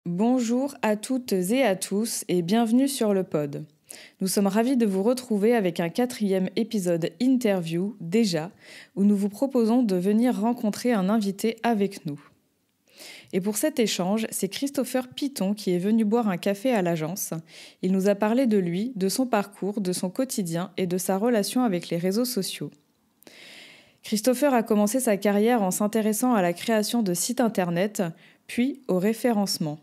Bonjour à toutes et à tous et bienvenue sur le pod. Nous sommes ravis de vous retrouver avec un 4e épisode interview déjà, où nous vous proposons de venir rencontrer un invité avec nous. Et pour cet échange, c'est Christopher Piton qui est venu boire un café à l'agence. Il nous a parlé de lui, de son parcours, de son quotidien et de sa relation avec les réseaux sociaux. Christopher a commencé sa carrière en s'intéressant à la création de sites internet, puis au référencement.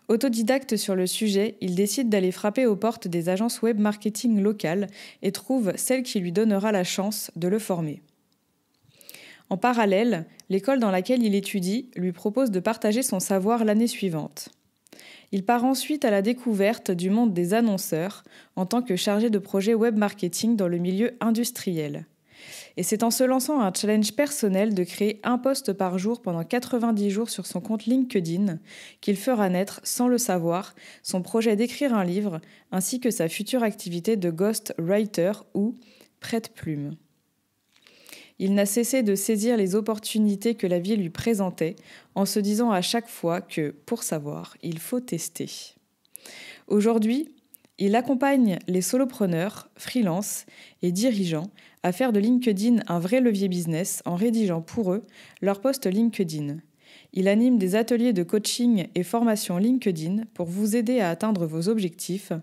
Autodidacte sur le sujet, il décide d'aller frapper aux portes des agences web marketing locales et trouve celle qui lui donnera la chance de le former. En parallèle, l'école dans laquelle il étudie lui propose de partager son savoir l'année suivante. Il part ensuite à la découverte du monde des annonceurs en tant que chargé de projet web marketing dans le milieu industriel. Et c'est en se lançant un challenge personnel de créer un post par jour pendant 90 jours sur son compte LinkedIn qu'il fera naître, sans le savoir, son projet d'écrire un livre ainsi que sa future activité de ghostwriter ou prête-plume. Il n'a cessé de saisir les opportunités que la vie lui présentait en se disant à chaque fois que, pour savoir, il faut tester. Aujourd'hui, il accompagne les solopreneurs, freelance et dirigeants à faire de LinkedIn un vrai levier business en rédigeant pour eux leur post LinkedIn. Il anime des ateliers de coaching et formation LinkedIn pour vous aider à atteindre vos objectifs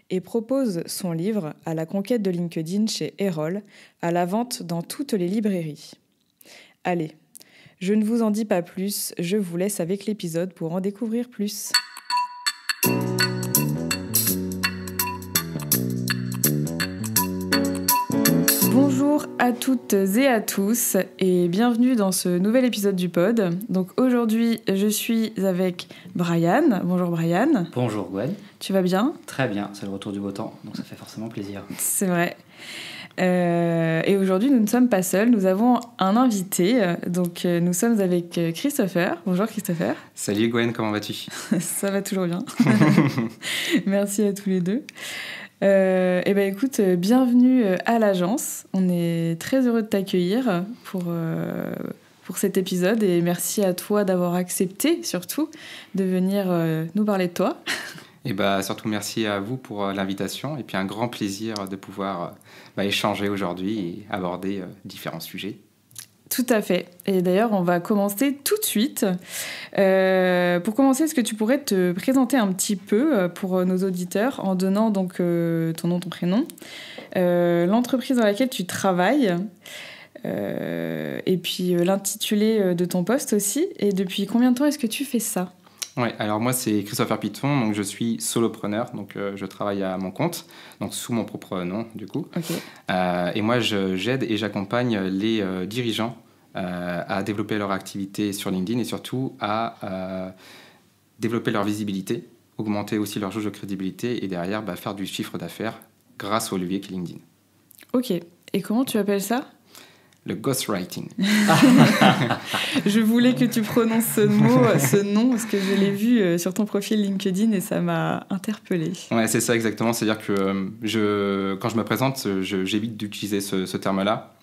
et propose son livre À la conquête de LinkedIn chez Erol, à la vente dans toutes les librairies. Allez, je ne vous en dis pas plus, je vous laisse avec l'épisode pour en découvrir plus. Bonjour à toutes et à tous et bienvenue dans ce nouvel épisode du pod. Donc aujourd'hui, je suis avec Brian. Bonjour Brian. Bonjour Gwen. Tu vas bien ? Très bien, c'est le retour du beau temps, donc ça fait forcément plaisir. C'est vrai. Et aujourd'hui, nous ne sommes pas seuls, nous avons un invité. Donc nous sommes avec Christopher. Bonjour Christopher. Salut Gwen, comment vas-tu ? Ça va toujours bien. Merci à tous les deux. Écoute, bienvenue à l'agence. On est très heureux de t'accueillir pour cet épisode et merci à toi d'avoir accepté surtout de venir nous parler de toi. Et surtout merci à vous pour l'invitation et puis un grand plaisir de pouvoir échanger aujourd'hui et aborder différents sujets. Tout à fait. Et d'ailleurs, on va commencer tout de suite. Pour commencer, est-ce que tu pourrais te présenter un petit peu pour nos auditeurs en donnant donc ton nom, ton prénom, l'entreprise dans laquelle tu travailles, et puis l'intitulé de ton poste aussi. Et depuis combien de temps est-ce que tu fais ça ? Ouais, alors moi c'est Christopher Piton, donc je suis solopreneur, donc je travaille à mon compte, donc sous mon propre nom du coup. Okay. Et moi j'aide et j'accompagne les dirigeants à développer leur activité sur LinkedIn et surtout à développer leur visibilité, augmenter aussi leur jauge de crédibilité et derrière faire du chiffre d'affaires grâce au levier qu'est LinkedIn. Ok, et comment tu appelles ça ? Le ghostwriting. Je voulais que tu prononces ce nom, parce que je l'ai vu sur ton profil LinkedIn et ça m'a interpellée. Ouais, c'est ça exactement. C'est-à-dire que quand je me présente, j'évite d'utiliser ce terme-là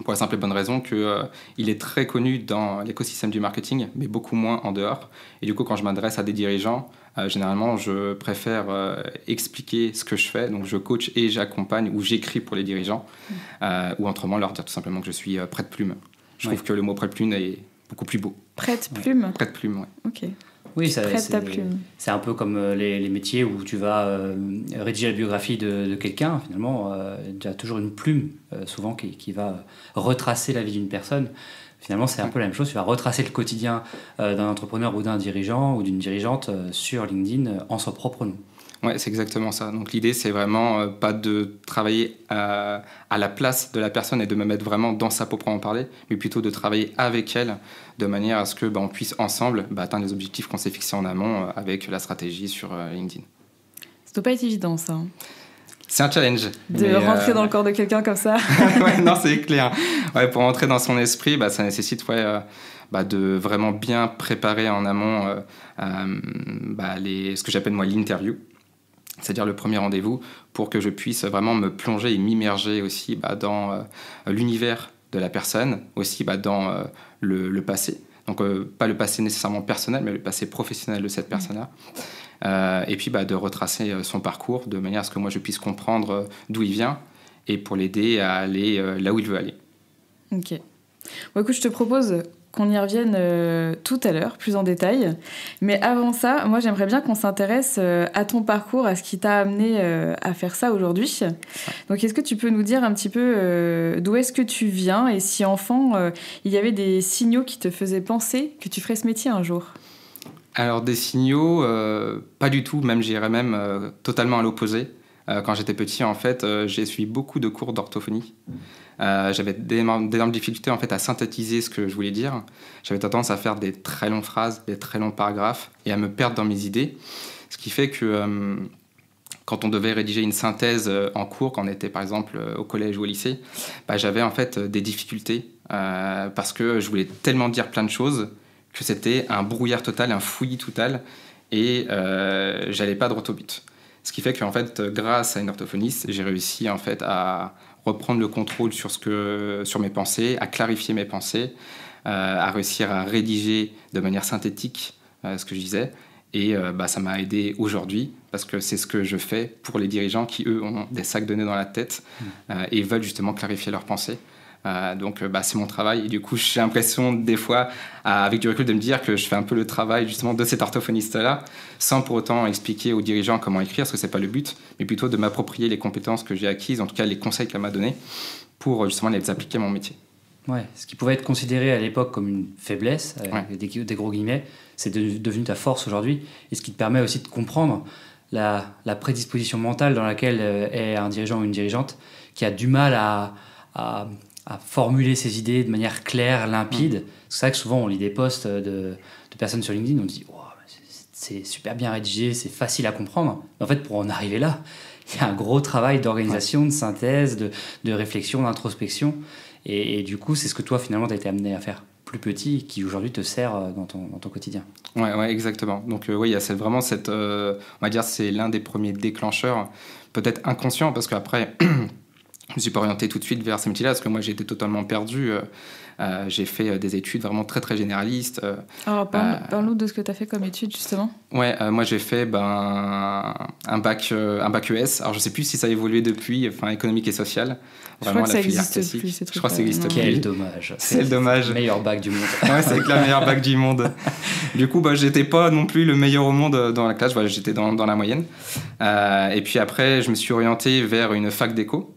pour la simple et bonne raison qu'il est très connu dans l'écosystème du marketing, mais beaucoup moins en dehors. Et du coup, quand je m'adresse à des dirigeants, généralement, je préfère expliquer ce que je fais. Donc, je coach et j'accompagne ou j'écris pour les dirigeants. Ou autrement, leur dire tout simplement que je suis prête-plume. Je trouve que le mot prête-plume est beaucoup plus beau. Prête-plume ? Ouais. Prête-plume, oui. Ok. Oui, c'est un peu comme les métiers où tu vas rédiger la biographie de quelqu'un. Finalement, tu as toujours une plume, souvent, qui va retracer la vie d'une personne. Finalement, c'est un peu la même chose. Tu vas retracer le quotidien d'un entrepreneur ou d'un dirigeant ou d'une dirigeante sur LinkedIn en son propre nom. Ouais, c'est exactement ça. Donc l'idée, c'est vraiment pas de travailler à la place de la personne et de me mettre vraiment dans sa peau pour en parler, mais plutôt de travailler avec elle de manière à ce que on puisse ensemble atteindre les objectifs qu'on s'est fixés en amont avec la stratégie sur LinkedIn. Ça doit pas être évident, ça. C'est un challenge. De rentrer dans le corps de quelqu'un comme ça. Ouais, non, c'est clair. Ouais, pour rentrer dans son esprit, ça nécessite de vraiment bien préparer en amont ce que j'appelle moi l'interview. C'est-à-dire le premier rendez-vous, pour que je puisse vraiment me plonger et m'immerger aussi dans l'univers de la personne, aussi dans le passé, Donc, pas le passé nécessairement personnel, mais le passé professionnel de cette personne-là. Et puis, de retracer son parcours de manière à ce que moi, je puisse comprendre d'où il vient et pour l'aider à aller là où il veut aller. Ok. Bon, écoute, je te propose qu'on y revienne tout à l'heure, plus en détail. Mais avant ça, moi, j'aimerais bien qu'on s'intéresse à ton parcours, à ce qui t'a amené à faire ça aujourd'hui. Donc, est-ce que tu peux nous dire un petit peu d'où est-ce que tu viens et si, enfant, il y avait des signaux qui te faisaient penser que tu ferais ce métier un jour ? Alors, des signaux, pas du tout, même j'irais même totalement à l'opposé. Quand j'étais petit, en fait, j'ai suivi beaucoup de cours d'orthophonie. J'avais d'énormes difficultés en fait, à synthétiser ce que je voulais dire. J'avais tendance à faire des très longues phrases, des très longs paragraphes et à me perdre dans mes idées. Ce qui fait que quand on devait rédiger une synthèse en cours, quand on était par exemple au collège ou au lycée, j'avais en fait des difficultés parce que je voulais tellement dire plein de choses que c'était un brouillard total, un fouillis total et j'allais pas droit au but. Ce qui fait qu'en fait, grâce à une orthophoniste, j'ai réussi en fait à reprendre le contrôle sur mes pensées, à clarifier mes pensées, à réussir à rédiger de manière synthétique ce que je disais. Et ça m'a aidé aujourd'hui parce que c'est ce que je fais pour les dirigeants qui, eux, ont des sacs de nœuds dans la tête et veulent justement clarifier leurs pensées. Donc, c'est mon travail. Et du coup, j'ai l'impression, des fois, avec du recul, de me dire que je fais un peu le travail, justement, de cet orthophoniste-là, sans pour autant expliquer aux dirigeants comment écrire, parce que c'est pas le but, mais plutôt de m'approprier les compétences que j'ai acquises, en tout cas les conseils qu'elle m'a donnés, pour justement les appliquer à mon métier. Ouais, ce qui pouvait être considéré à l'époque comme une faiblesse, avec des gros guillemets, c'est devenu ta force aujourd'hui, et ce qui te permet aussi de comprendre la prédisposition mentale dans laquelle est un dirigeant ou une dirigeante qui a du mal à formuler ses idées de manière claire, limpide. C'est vrai que souvent on lit des posts de personnes sur LinkedIn, on dit oh, c'est super bien rédigé, c'est facile à comprendre. Mais en fait, pour en arriver là, il y a un gros travail d'organisation, de synthèse, de réflexion, d'introspection. Et du coup, c'est ce que toi, finalement, tu as été amené à faire plus petit, qui aujourd'hui te sert dans ton quotidien. Ouais, exactement. Donc il y a vraiment cette... on va dire c'est l'un des premiers déclencheurs, peut-être inconscient, parce qu'après... Je ne me suis pas orienté tout de suite vers ces métiers-là parce que moi, j'étais totalement perdu. J'ai fait des études vraiment très, très généralistes. Alors, parle-nous de ce que tu as fait comme études, justement. Ouais, moi, j'ai fait un bac ES. Alors, je ne sais plus si ça a évolué depuis, économique et social. Je crois que ça n'existe plus, ces trucs. Je crois que ça n'existe plus. Quel dommage. C'est le dommage. Le meilleur bac du monde. Ouais, c'est la meilleure bac du monde. Du coup, je n'étais pas non plus le meilleur au monde dans la classe. J'étais dans la moyenne. Et puis après, je me suis orienté vers une fac d'éco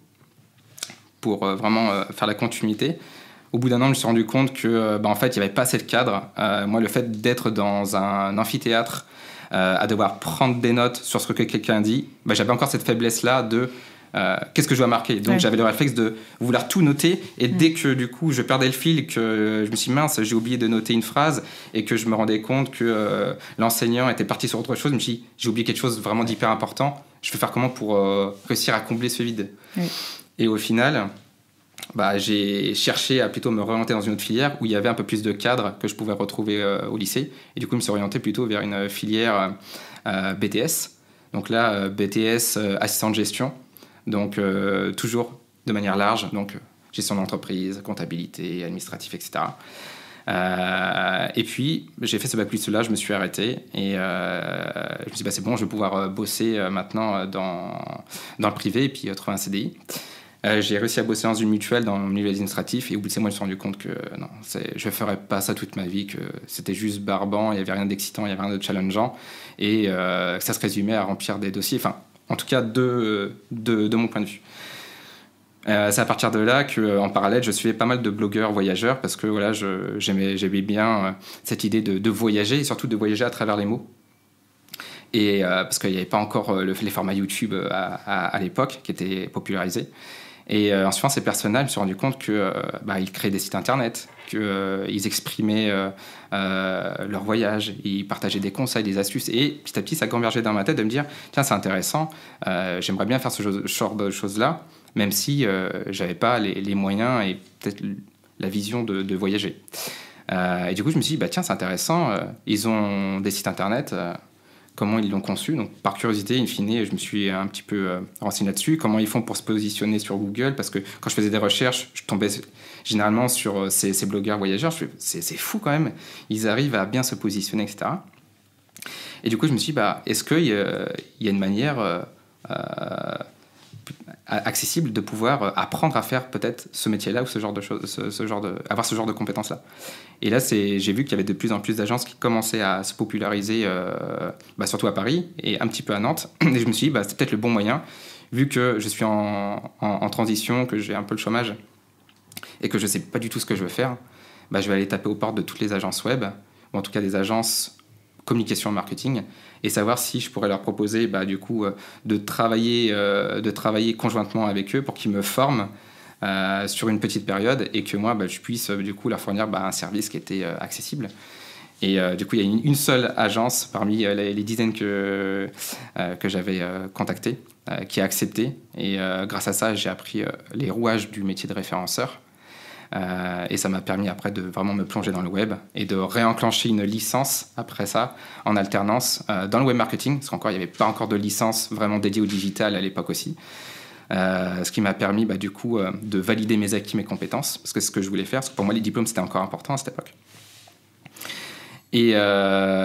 pour vraiment faire la continuité. Au bout d'un an, je me suis rendu compte que, en fait, il n'y avait pas assez de cadre. Moi, le fait d'être dans un amphithéâtre, à devoir prendre des notes sur ce que quelqu'un dit, j'avais encore cette faiblesse-là de qu'est-ce que je dois marquer. Donc, j'avais le réflexe de vouloir tout noter. Et dès que, du coup, je perdais le fil, que je me suis dit, mince, j'ai oublié de noter une phrase, et que je me rendais compte que l'enseignant était parti sur autre chose, je me suis dit, j'ai oublié quelque chose vraiment d'hyper important. Je vais faire comment pour réussir à combler ce vide ? Et au final, j'ai cherché à plutôt me réorienter dans une autre filière où il y avait un peu plus de cadres que je pouvais retrouver au lycée. Et du coup, je me suis orienté plutôt vers une filière BTS. Donc là, BTS assistant de gestion. Donc toujours de manière large. Donc gestion d'entreprise, comptabilité, administratif, etc. Et puis, j'ai fait ce bac plus là, je me suis arrêté. Et je me suis dit, c'est bon, je vais pouvoir bosser maintenant dans le privé et puis trouver un CDI. J'ai réussi à bosser dans une mutuelle dans le milieu administratif et au bout de 6 mois, je me suis rendu compte que non, je ne ferais pas ça toute ma vie, que c'était juste barbant, il n'y avait rien d'excitant, il n'y avait rien de challengeant et que ça se résumait à remplir des dossiers, en tout cas de mon point de vue. C'est à partir de là qu'en parallèle, je suivais pas mal de blogueurs voyageurs parce que voilà, j'aimais bien cette idée de voyager et surtout de voyager à travers les mots. Et parce qu'il n'y avait pas encore les formats YouTube à l'époque qui étaient popularisés. Et en suivant ces personnages, je me suis rendu compte qu'ils créaient des sites internet, qu'ils exprimaient leur voyage, ils partageaient des conseils, des astuces. Et petit à petit, ça convergeait dans ma tête de me dire tiens, c'est intéressant, j'aimerais bien faire ce genre de choses-là, même si je n'avais pas les moyens et peut-être la vision de voyager. Et du coup, je me suis dit tiens, c'est intéressant, ils ont des sites internet. comment ils l'ont conçu. Donc, par curiosité, in fine, je me suis un petit peu renseigné là-dessus. Comment ils font pour se positionner sur Google, parce que quand je faisais des recherches, je tombais généralement sur ces blogueurs voyageurs. Je fais, c'est fou quand même. Ils arrivent à bien se positionner, etc. Et du coup, je me suis dit, est-ce qu'il y a une manière accessible de pouvoir apprendre à faire peut-être ce métier-là ou ce genre de choses, avoir ce genre de compétences-là. Et là, j'ai vu qu'il y avait de plus en plus d'agences qui commençaient à se populariser, surtout à Paris et un petit peu à Nantes. Et je me suis dit, c'est peut-être le bon moyen, vu que je suis en transition, que j'ai un peu le chômage et que je ne sais pas du tout ce que je veux faire, je vais aller taper aux portes de toutes les agences web, ou en tout cas des agences communication marketing, et savoir si je pourrais leur proposer de travailler conjointement avec eux pour qu'ils me forment sur une petite période et que moi je puisse leur fournir un service qui était accessible. Et du coup il y a une seule agence parmi les dizaines que j'avais contactées qui a accepté, et grâce à ça j'ai appris les rouages du métier de référenceur. Et ça m'a permis après de vraiment me plonger dans le web et de réenclencher une licence après ça en alternance dans le web marketing, parce qu'encore il n'y avait pas encore de licence vraiment dédiée au digital à l'époque aussi, ce qui m'a permis de valider mes acquis, mes compétences, parce que c'est ce que je voulais faire, parce que pour moi les diplômes c'était encore important à cette époque. Et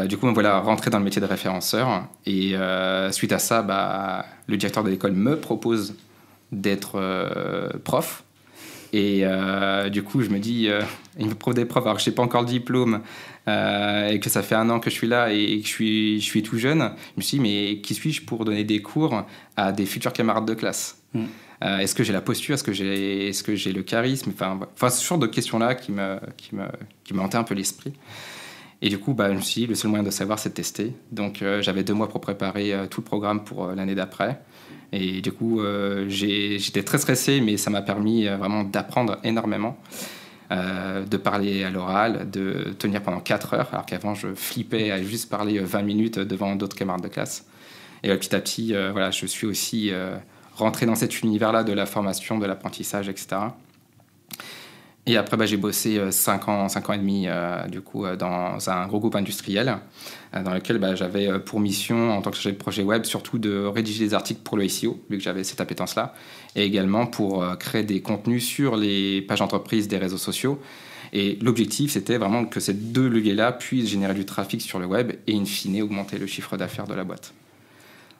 du coup rentrer dans le métier de référenceur, et suite à ça le directeur de l'école me propose d'être prof. Et du coup, je me dis, il me propose des profs, alors que je n'ai pas encore le diplôme, et que ça fait 1 an que je suis là et que je suis tout jeune. Je me suis dit, mais qui suis-je pour donner des cours à des futurs camarades de classe ? Est-ce que j'ai la posture ? Est-ce que j'ai le charisme ? Enfin, ce genre de questions-là qui me hantaient un peu l'esprit. Et du coup, je me suis dit, le seul moyen de savoir, c'est de tester. Donc, j'avais 2 mois pour préparer tout le programme pour l'année d'après. Et du coup, j'étais très stressé, mais ça m'a permis vraiment d'apprendre énormément, de parler à l'oral, de tenir pendant 4 heures, alors qu'avant, je flippais à juste parler 20 minutes devant d'autres camarades de classe. Et petit à petit, je suis aussi rentré dans cet univers-là de la formation, de l'apprentissage, etc. Et après, j'ai bossé 5 ans et demi dans un gros groupe industriel dans lequel j'avais pour mission, en tant que chargé de projet web, surtout de rédiger des articles pour le SEO, vu que j'avais cette appétence-là, et également pour créer des contenus sur les pages d'entreprise des réseaux sociaux. Et l'objectif, c'était vraiment que ces 2 leviers-là puissent générer du trafic sur le web et, in fine, augmenter le chiffre d'affaires de la boîte.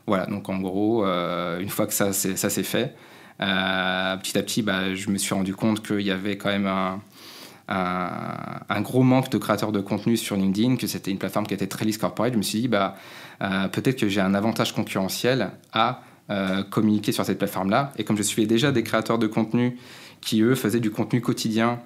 Voilà, donc en gros, une fois que ça s'est fait, petit à petit, je me suis rendu compte qu'il y avait quand même un gros manque de créateurs de contenu sur LinkedIn, que c'était une plateforme qui était très lisse corporate. Je me suis dit, peut-être que j'ai un avantage concurrentiel à communiquer sur cette plateforme-là. Et comme je suivais déjà des créateurs de contenu qui, eux, faisaient du contenu quotidien,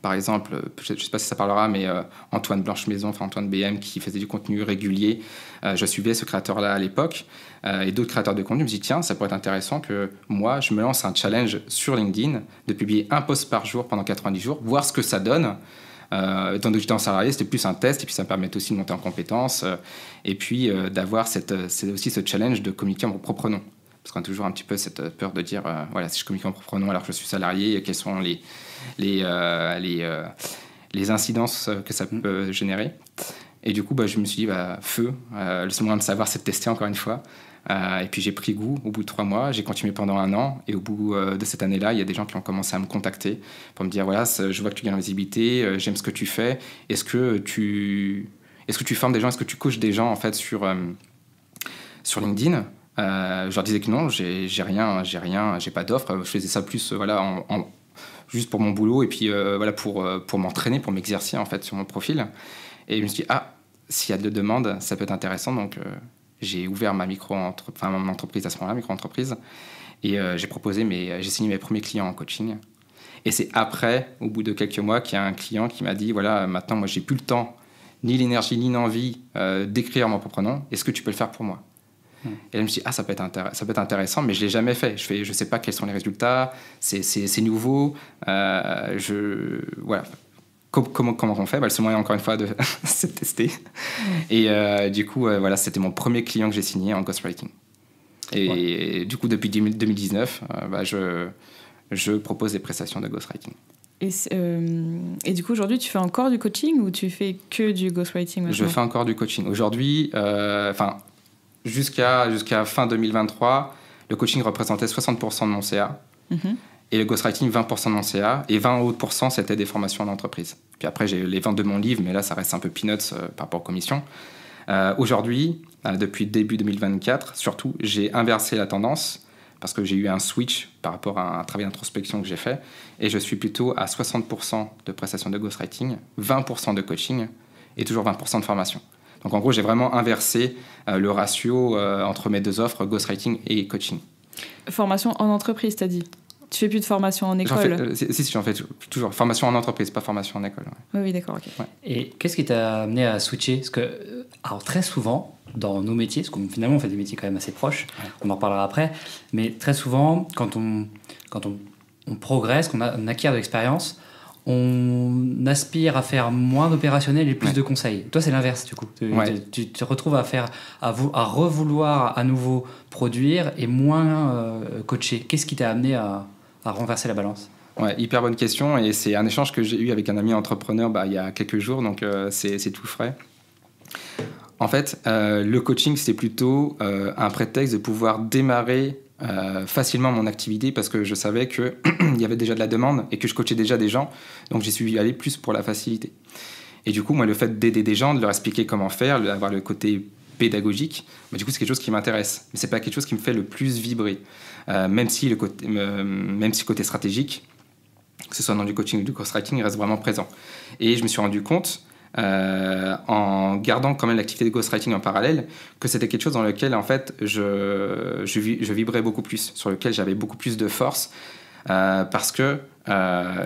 par exemple, je ne sais pas si ça parlera, mais Antoine Blanche-Maison, Antoine BM, qui faisait du contenu régulier. Je suivais ce créateur-là à l'époque, et d'autres créateurs de contenu. Je me dis, tiens, ça pourrait être intéressant que moi, je me lance un challenge sur LinkedIn, de publier 1 post par jour pendant 90 jours, voir ce que ça donne. Étant donné que j'étais en salarié, c'était plus un test, et puis ça me permettait aussi de monter en compétences, et puis d'avoir c'est aussi ce challenge de communiquer en mon propre nom. Parce qu'on a toujours un petit peu cette peur de dire, si je communique en propre nom alors que je suis salarié, quelles sont les incidences que ça peut générer. Et du coup, je me suis dit, feu, le seul moyen de savoir, c'est de tester encore une fois. Et puis j'ai pris goût au bout de 3 mois, j'ai continué pendant 1 an, et au bout de cette année-là, il y a des gens qui ont commencé à me contacter pour me dire, je vois que tu gagnes en visibilité, j'aime ce que tu fais, est-ce que tu formes des gens, est-ce que tu coaches des gens en fait sur LinkedIn? Je leur disais que non, j'ai rien, j'ai pas d'offre. Je faisais ça plus juste pour mon boulot et puis pour m'entraîner, pour m'exercer en fait sur mon profil. Et je me suis dit, s'il y a de demandes, ça peut être intéressant. Donc j'ai ouvert mon entreprise à ce moment-là, micro-entreprise, et j'ai signé mes premiers clients en coaching. Et c'est après, au bout de quelques mois, qu'il y a un client qui m'a dit, maintenant moi j'ai plus le temps, ni l'énergie, ni l'envie d'écrire mon propre nom. Est-ce que tu peux le faire pour moi? Et là, je me suis dit, ça peut être intéressant, mais je ne l'ai jamais fait. Je ne sais pas quels sont les résultats, c'est nouveau. Comment on fait? Le seul moyen, encore une fois, c'est de tester. Et du coup, c'était mon premier client que j'ai signé en ghostwriting. Et du coup, depuis 2019, je propose des prestations de ghostwriting. Et du coup, aujourd'hui, tu fais encore du coaching ou tu fais que du ghostwriting maintenant ? Je fais encore du coaching. Aujourd'hui, jusqu'à fin 2023, le coaching représentait 60% de mon CA. Et le ghostwriting, 20% de mon CA. Et 20 autres %, c'était des formations en entreprise. Puis après, j'ai les ventes de mon livre, mais là, ça reste un peu peanuts par rapport aux commissions. Aujourd'hui, depuis début 2024, surtout, j'ai inversé la tendance parce que j'ai eu un switch par rapport à un travail d'introspection que j'ai fait. Et je suis plutôt à 60% de prestations de ghostwriting, 20% de coaching et toujours 20% de formation. Donc en gros, j'ai vraiment inversé le ratio entre mes deux offres, ghostwriting et coaching. Formation en entreprise, t'as dit ? Tu fais plus de formation en école ? J'en fais toujours. Formation en entreprise, pas formation en école. Ouais. Oui, d'accord, ok. Ouais. Et qu'est-ce qui t'a amené à switcher ? Parce que, alors très souvent, dans nos métiers, parce qu'on finalement on fait des métiers quand même assez proches, on en reparlera après, mais très souvent, quand on progresse, qu'on on acquiert de l'expérience, on aspire à faire moins d'opérationnel et plus de conseils. Toi, c'est l'inverse, du coup. Tu te retrouves à revouloir à nouveau produire et moins coacher. Qu'est-ce qui t'a amené à renverser la balance ? Ouais, hyper bonne question. Et c'est un échange que j'ai eu avec un ami entrepreneur il y a quelques jours, donc c'est tout frais. En fait, le coaching, c'est plutôt un prétexte de pouvoir démarrer facilement mon activité parce que je savais qu'il y avait déjà de la demande et que je coachais déjà des gens. Donc, j'y suis allé plus pour la facilité. Et du coup, moi, le fait d'aider des gens, de leur expliquer comment faire, d'avoir le côté pédagogique, du coup, c'est quelque chose qui m'intéresse. Mais ce n'est pas quelque chose qui me fait le plus vibrer. Même si le côté stratégique, que ce soit dans du coaching ou du ghostwriting, il reste vraiment présent. Et je me suis rendu compte, en gardant quand même l'activité de ghostwriting en parallèle, que c'était quelque chose dans lequel en fait je vibrais beaucoup plus, sur lequel j'avais beaucoup plus de force, parce que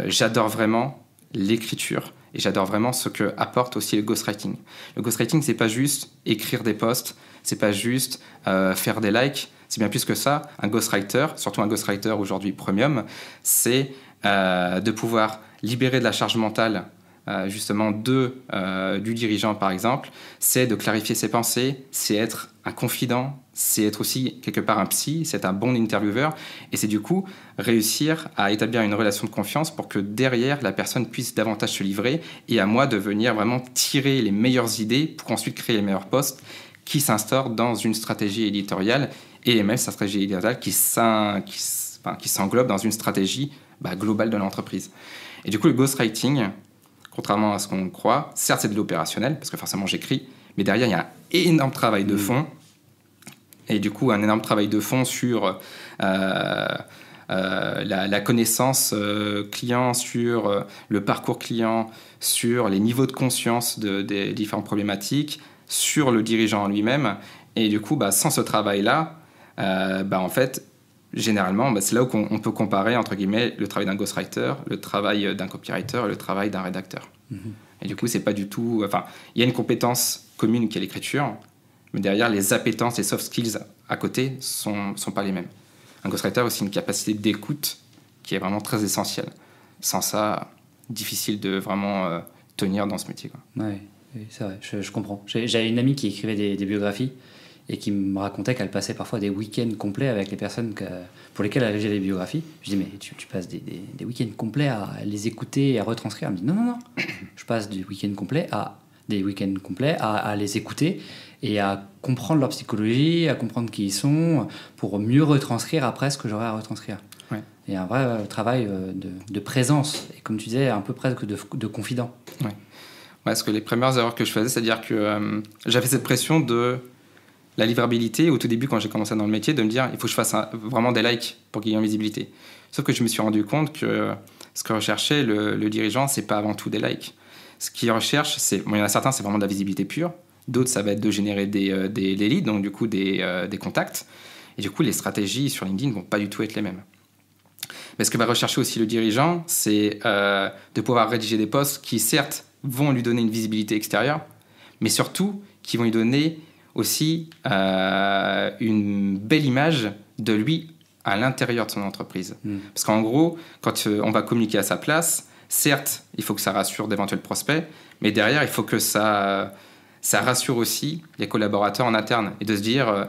j'adore vraiment l'écriture et j'adore vraiment ce que apporte aussi le ghostwriting. Le ghostwriting, c'est pas juste écrire des posts, c'est pas juste faire des likes, c'est bien plus que ça. Un ghostwriter, surtout un ghostwriter aujourd'hui premium, c'est de pouvoir libérer de la charge mentale justement du dirigeant par exemple, c'est de clarifier ses pensées, c'est être un confident, c'est être aussi quelque part un psy, c'est être un bon intervieweur et c'est du coup réussir à établir une relation de confiance pour que derrière la personne puisse davantage se livrer et à moi de venir vraiment tirer les meilleures idées pour ensuite créer les meilleurs posts qui s'instaurent dans une stratégie éditoriale et même sa stratégie éditoriale qui s'englobe dans une stratégie globale de l'entreprise. Et du coup, le ghostwriting, contrairement à ce qu'on croit, certes c'est de l'opérationnel, parce que forcément j'écris, mais derrière il y a un énorme travail de fond, et du coup un énorme travail de fond sur la connaissance client, sur le parcours client, sur les niveaux de conscience des différentes problématiques, sur le dirigeant en lui-même, et du coup sans ce travail-là, en fait, généralement, c'est là où on peut comparer, entre guillemets, le travail d'un ghostwriter, le travail d'un copywriter et le travail d'un rédacteur. Et du coup, c'est pas du tout... Enfin, il y a une compétence commune qui est l'écriture, mais derrière, les appétences, les soft skills à côté sont pas les mêmes. Un ghostwriter a aussi une capacité d'écoute qui est vraiment très essentielle. Sans ça, difficile de vraiment tenir dans ce métier, quoi. Ouais, c'est vrai, je comprends. J'avais une amie qui écrivait des biographies et qui me racontait qu'elle passait parfois des week-ends complets avec les personnes pour lesquelles elle rédigeait des biographies. Je dis, mais tu passes des week-ends complets à les écouter et à retranscrire. Elle me dit, non, je passe des week-ends complets à les écouter et à comprendre leur psychologie, à comprendre qui ils sont, pour mieux retranscrire après ce que j'aurais à retranscrire. Ouais. Et un vrai travail de présence, et comme tu disais, un peu presque de confident. Ouais, parce que les premières erreurs que je faisais, c'est-à-dire que j'avais cette pression de la livrabilité, au tout début, quand j'ai commencé dans le métier, de me dire il faut que je fasse vraiment des likes pour qu'il y ait une visibilité. Sauf que je me suis rendu compte que ce que recherchait le dirigeant, c'est pas avant tout des likes. Ce qu'il recherche, il y en a certains, c'est vraiment de la visibilité pure. D'autres, ça va être de générer des leads, donc du coup des contacts. Et du coup, les stratégies sur LinkedIn ne vont pas du tout être les mêmes. Mais ce que va rechercher aussi le dirigeant, c'est de pouvoir rédiger des posts qui, certes, vont lui donner une visibilité extérieure, mais surtout qui vont lui donner aussi une belle image de lui à l'intérieur de son entreprise. Parce qu'en gros, quand on va communiquer à sa place, certes, il faut que ça rassure d'éventuels prospects, mais derrière, il faut que ça ça rassure aussi les collaborateurs en interne et de se dire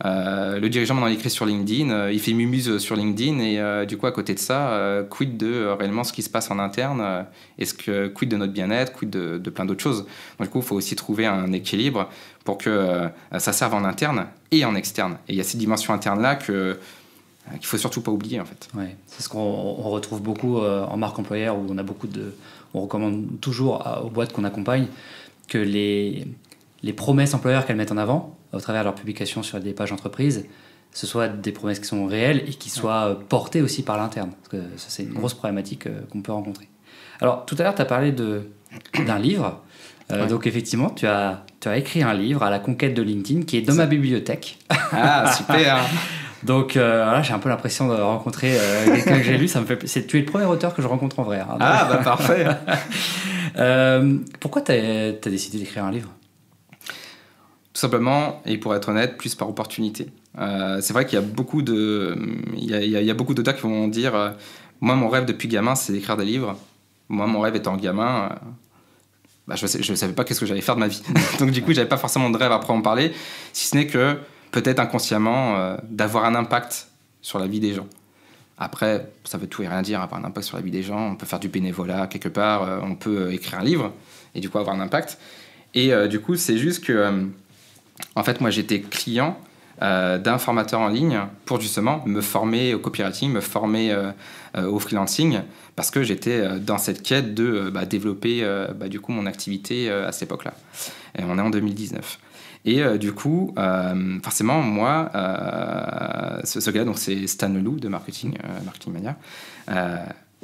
le dirigeant m'en a écrit sur LinkedIn, il fait mumuse sur LinkedIn et du coup à côté de ça, quid de réellement ce qui se passe en interne, quid de notre bien-être, quid de plein d'autres choses. Donc du coup il faut aussi trouver un équilibre pour que ça serve en interne et en externe. Et il y a ces dimensions internes là qu'il faut surtout pas oublier en fait. Ouais, c'est ce qu'on retrouve beaucoup en marque employeur où on recommande toujours aux boîtes qu'on accompagne que les promesses employeurs qu'elles mettent en avant au travers de leurs publications sur des pages entreprises, ce soit des promesses qui sont réelles et qui soient portées aussi par l'interne. Parce que ça, c'est une grosse problématique qu'on peut rencontrer. Alors, tout à l'heure, tu as parlé d'un livre. Donc, effectivement, tu as écrit un livre à la conquête de LinkedIn qui est dans ma bibliothèque. Ah, super. Donc, là, j'ai un peu l'impression de rencontrer quelqu'un que j'ai lu. Tu es le premier auteur que je rencontre en vrai. Hein, ah, bah parfait. Pourquoi tu as décidé d'écrire un livre ? Tout simplement, et pour être honnête, plus par opportunité. C'est vrai qu'il y a beaucoup d'auteurs qui vont dire moi, mon rêve depuis gamin, c'est d'écrire des livres. Moi, mon rêve étant gamin, je ne savais pas qu'est-ce que j'allais faire de ma vie. Donc, du coup, je n'avais pas forcément de rêve après en parler, si ce n'est que, peut-être inconsciemment, d'avoir un impact sur la vie des gens. Après, ça veut tout et rien dire, avoir un impact sur la vie des gens. On peut faire du bénévolat quelque part, on peut écrire un livre et du coup avoir un impact. Et du coup, c'est juste que, en fait, moi, j'étais client d'un formateur en ligne pour justement me former au copywriting, me former au freelancing, parce que j'étais dans cette quête de développer du coup mon activité à cette époque-là. Et on est en 2019. Et du coup, forcément, moi, ce gars, donc c'est Stan Leloup de Marketing Mania,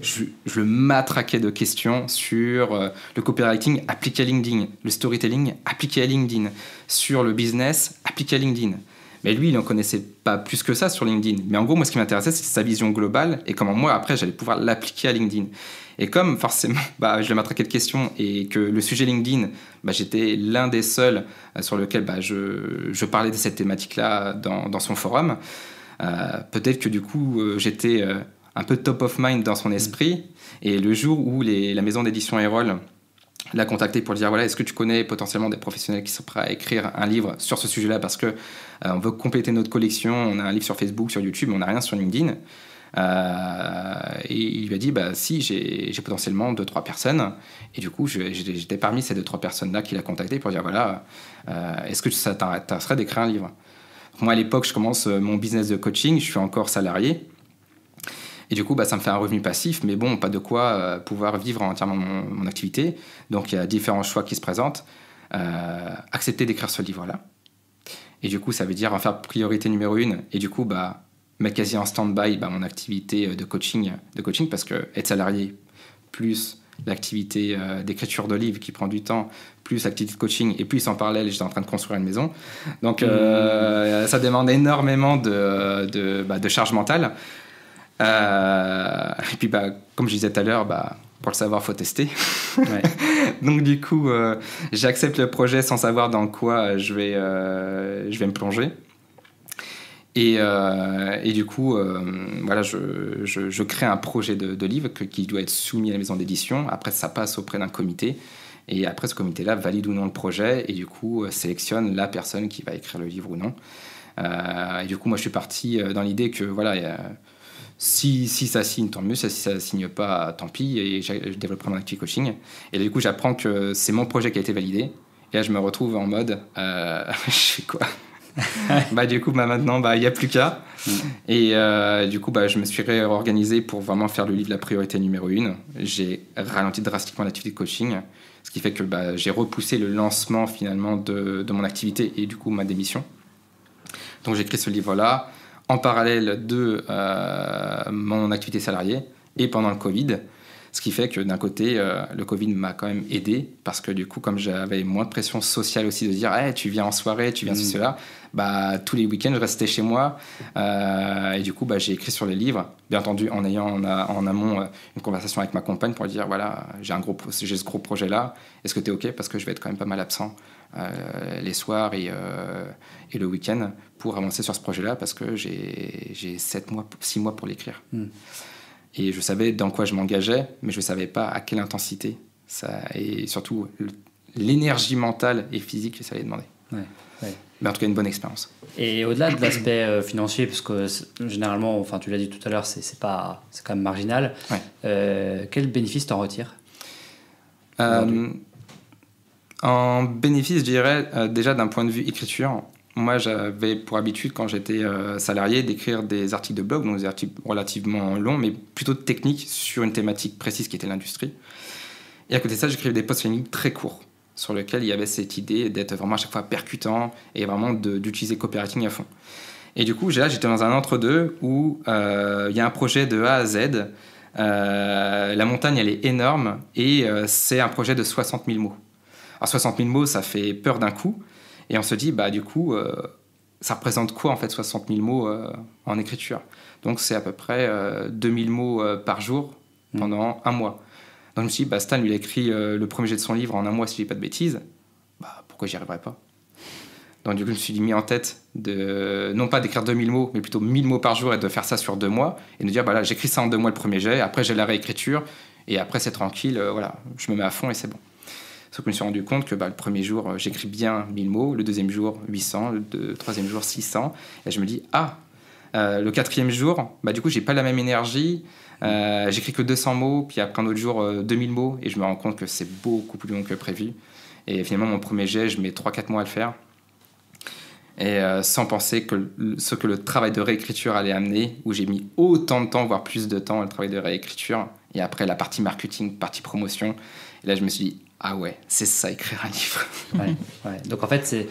je le matraquais de questions sur le copywriting appliqué à LinkedIn, le storytelling appliqué à LinkedIn, sur le business appliqué à LinkedIn. Mais lui, il n'en connaissait pas plus que ça sur LinkedIn. Mais en gros, moi, ce qui m'intéressait, c'est sa vision globale et comment moi, après, j'allais pouvoir l'appliquer à LinkedIn. Et comme forcément, je le matraquais de questions et que le sujet LinkedIn, j'étais l'un des seuls sur lequel je parlais de cette thématique-là dans son forum, peut-être que du coup, j'étais un peu top of mind dans son esprit. Et le jour où la maison d'édition Erol l'a contacté pour lui dire, voilà, est-ce que tu connais potentiellement des professionnels qui sont prêts à écrire un livre sur ce sujet-là parce que on veut compléter notre collection, on a un livre sur Facebook, sur YouTube, mais on n'a rien sur LinkedIn. Et il lui a dit, si, j'ai potentiellement 2-3 personnes. Et du coup, j'étais parmi ces 2-3 personnes-là qu'il a contacté pour dire, voilà, est-ce que ça t'intéresserait d'écrire un livre ? Moi, à l'époque, je commence mon business de coaching, je suis encore salarié. Et du coup, ça me fait un revenu passif, mais bon, pas de quoi pouvoir vivre entièrement mon activité. Donc, il y a différents choix qui se présentent. Accepter d'écrire ce livre-là. Et du coup, ça veut dire en faire priorité numéro 1. Et du coup, mettre quasi en stand-by mon activité de coaching, parce que être salarié, plus l'activité d'écriture de livres qui prend du temps, plus l'activité de coaching, et plus en parallèle, j'étais en train de construire une maison. Donc, ça demande énormément de charge mentale. Et puis comme je disais tout à l'heure, pour le savoir, faut tester. Ouais. Donc du coup, j'accepte le projet sans savoir dans quoi je vais me plonger. Et du coup, je crée un projet de livre qui doit être soumis à la maison d'édition. Après, ça passe auprès d'un comité. Et après, ce comité-là valide ou non le projet et du coup, sélectionne la personne qui va écrire le livre ou non. Et du coup, moi, je suis parti dans l'idée que si ça signe, tant mieux. Si ça signe pas, tant pis. Et je développerai mon activité coaching. Et du coup, j'apprends que c'est mon projet qui a été validé. Et là, je me retrouve en mode, je fais quoi ? Du coup, maintenant, il n'y a plus qu'à. Et du coup, je me suis réorganisé pour vraiment faire le livre la priorité numéro 1. J'ai ralenti drastiquement l'activité de coaching. Ce qui fait que j'ai repoussé le lancement finalement de mon activité et du coup ma démission. Donc j'ai écrit ce livre-là en parallèle de mon activité salariée et pendant le Covid. Ce qui fait que d'un côté, le Covid m'a quand même aidé parce que du coup, comme j'avais moins de pression sociale aussi de dire hey, tu viens en soirée, tu viens sur cela, tous les week-ends, je restais chez moi. Et du coup, j'ai écrit sur les livres, bien entendu en ayant en amont une conversation avec ma compagne pour dire voilà, j'ai ce gros projet-là, est-ce que tu es OK ? Parce que je vais être quand même pas mal absent les soirs et le week-end pour avancer sur ce projet-là parce que j'ai 6 mois pour l'écrire. Et je savais dans quoi je m'engageais, mais je ne savais pas à quelle intensité. Et surtout, l'énergie mentale et physique que ça allait demander. Ouais. Mais en tout cas, une bonne expérience. Et au-delà de l'aspect financier, parce que généralement, enfin, tu l'as dit tout à l'heure, c'est quand même marginal. Ouais. Quel bénéfice t'en retires en bénéfice, je dirais, déjà d'un point de vue écriture, moi j'avais pour habitude quand j'étais salarié d'écrire des articles de blog, donc des articles relativement longs, mais plutôt techniques sur une thématique précise qui était l'industrie. Et à côté de ça, j'écrivais des posts Facebook très courts, sur lesquels il y avait cette idée d'être vraiment à chaque fois percutant et vraiment d'utiliser copywriting à fond. Et du coup, j'étais dans un entre-deux où il y a un projet de A à Z, la montagne elle est énorme et c'est un projet de 60 000 mots. Alors 60 000 mots, ça fait peur d'un coup. Et on se dit, du coup, ça représente quoi en fait 60 000 mots en écriture? Donc c'est à peu près 2000 mots par jour pendant un mois. Donc je me suis dit, Stan, lui, il a écrit le premier jet de son livre en un mois, si je dis pas de bêtises. Pourquoi j'y arriverais pas? Donc du coup, je me suis mis en tête non pas d'écrire 2000 mots, mais plutôt 1000 mots par jour et de faire ça sur 2 mois. Et de dire, là, j'écris ça en 2 mois le premier jet, après j'ai la réécriture, et après c'est tranquille, je me mets à fond et c'est bon. Sauf que je me suis rendu compte que le premier jour, j'écris bien 1000 mots, le deuxième jour, 800, le troisième jour, 600. Et je me dis, le quatrième jour, du coup, j'ai pas la même énergie. J'écris que 200 mots, puis après un autre jour, 2000 mots. Et je me rends compte que c'est beaucoup plus long que prévu. Et finalement, mon premier jet, je mets 3-4 mois à le faire. Et sans penser que ce que le travail de réécriture allait amener, où j'ai mis autant de temps, voire plus de temps, le travail de réécriture. Et après, la partie marketing, partie promotion. Et là, je me suis dit, c'est ça, écrire un livre. Ouais. Donc en fait,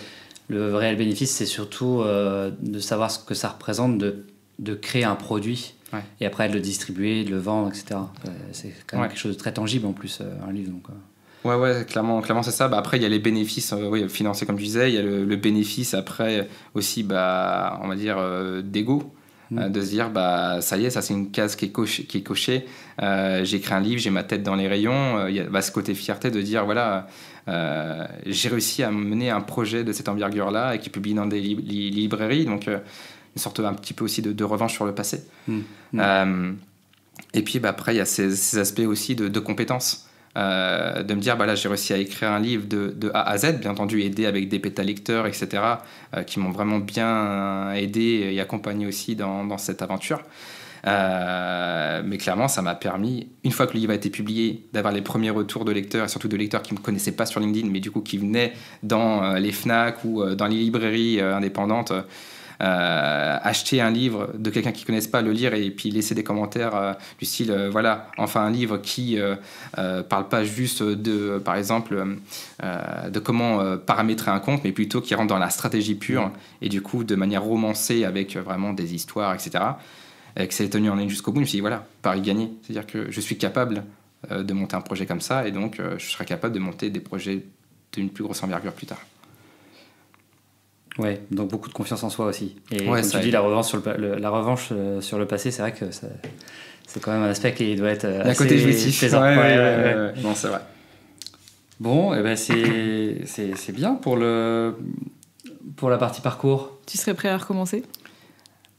le réel bénéfice, c'est surtout de savoir ce que ça représente de créer un produit et après de le distribuer, de le vendre, etc. C'est quand même quelque chose de très tangible en plus, un livre. Donc, Ouais, clairement c'est ça. Après, il y a les bénéfices financiers, comme tu disais. Il y a le bénéfice après aussi, on va dire, d'ego. De se dire, ça y est, ça c'est une case qui est cochée. J'ai écrit un livre, j'ai ma tête dans les rayons. Il y a ce côté fierté de dire, j'ai réussi à mener un projet de cette envergure-là et qui est publié dans des librairies. Donc, une sorte un petit peu aussi de revanche sur le passé. Et puis, après, il y a ces aspects aussi de compétences. De me dire, là, j'ai réussi à écrire un livre de A à Z, bien entendu, aidé avec des bêta-lecteurs, etc., qui m'ont vraiment bien aidé et accompagné aussi dans cette aventure. Mais clairement, ça m'a permis, une fois que le livre a été publié, d'avoir les premiers retours de lecteurs, et surtout de lecteurs qui ne me connaissaient pas sur LinkedIn, mais du coup qui venaient dans les FNAC ou dans les librairies indépendantes, acheter un livre de quelqu'un qu'ils ne connaissent pas, le lire et puis laisser des commentaires du style enfin un livre qui parle pas juste par exemple de comment paramétrer un compte, mais plutôt qui rentre dans la stratégie pure et du coup de manière romancée avec vraiment des histoires, etc. Et que ça ait tenu en ligne jusqu'au bout. Je me suis dit pari gagné, c'est-à-dire que je suis capable de monter un projet comme ça et donc je serai capable de monter des projets d'une plus grosse envergure plus tard. Ouais, donc beaucoup de confiance en soi aussi. Et comme tu dis, la revanche sur le passé, c'est vrai que c'est quand même un aspect qui doit être assez... Un côté jouissif. Ouais. Non, c'est vrai. Bon, c'est bien pour la partie parcours. Tu serais prêt à recommencer?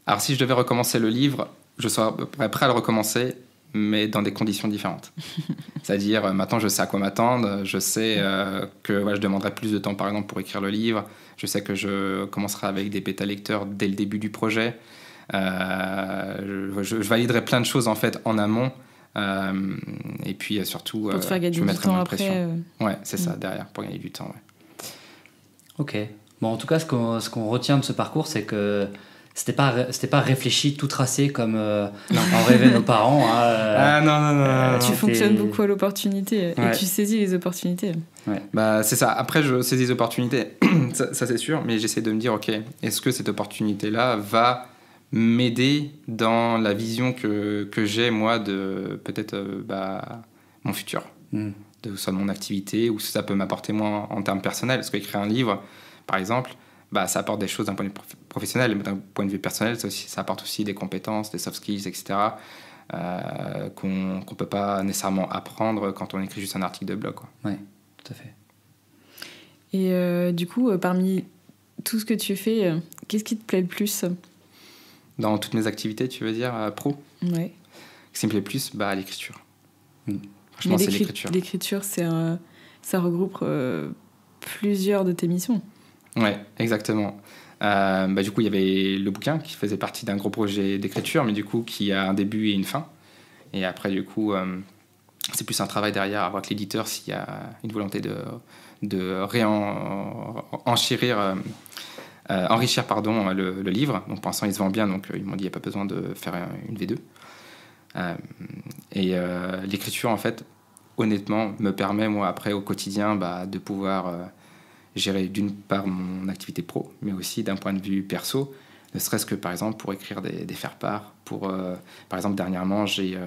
Alors, si je devais recommencer le livre, je serais prêt à le recommencer, mais dans des conditions différentes. C'est-à-dire, maintenant, je sais à quoi m'attendre. Je sais que je demanderai plus de temps, par exemple, pour écrire le livre. Je sais que je commencerai avec des bêta-lecteurs dès le début du projet. Je validerai plein de choses, en fait, en amont. Et puis, surtout, pour te faire gagner je mettrai moins de pression. Ouais, c'est ça, derrière, pour gagner du temps. Ouais. Ok. Bon, en tout cas, ce qu'on retient de ce parcours, c'est que c'était pas réfléchi, tout tracé comme en rêvaient nos parents. Non. Tu fonctionnes beaucoup à l'opportunité et tu saisis les opportunités. Ouais. C'est ça. Après, je saisis les opportunités, ça c'est sûr, mais j'essaie de me dire, ok, est-ce que cette opportunité-là va m'aider dans la vision que j'ai, moi, de peut-être mon futur, soit de mon activité, ou si ça peut m'apporter moi en termes personnels. Parce qu'écrire un livre, par exemple, ça apporte des choses d'un point de vue professionnel, mais d'un point de vue personnel, ça apporte aussi des compétences, des soft skills, etc., qu'on ne peut pas nécessairement apprendre quand on écrit juste un article de blog. Oui, tout à fait. Et du coup, parmi tout ce que tu fais, qu'est-ce qui te plaît le plus? Dans toutes mes activités, tu veux dire, pro? Ouais. Ce qui me plaît le plus, l'écriture. Franchement, c'est l'écriture. L'écriture, c'est ça regroupe plusieurs de tes missions. Ouais, exactement. Du coup, il y avait le bouquin qui faisait partie d'un gros projet d'écriture, mais du coup, qui a un début et une fin. Et après, du coup, c'est plus un travail derrière à voir avec l'éditeur s'il y a une volonté de enrichir le livre. Donc, pour l'instant, il se vend bien, donc ils m'ont dit qu'il n'y a pas besoin de faire une V2. L'écriture, en fait, honnêtement, me permet, moi, après, au quotidien, de pouvoir gérer d'une part mon activité pro, mais aussi d'un point de vue perso, ne serait-ce que, par exemple, pour écrire des faire-part. Par exemple, dernièrement, j'ai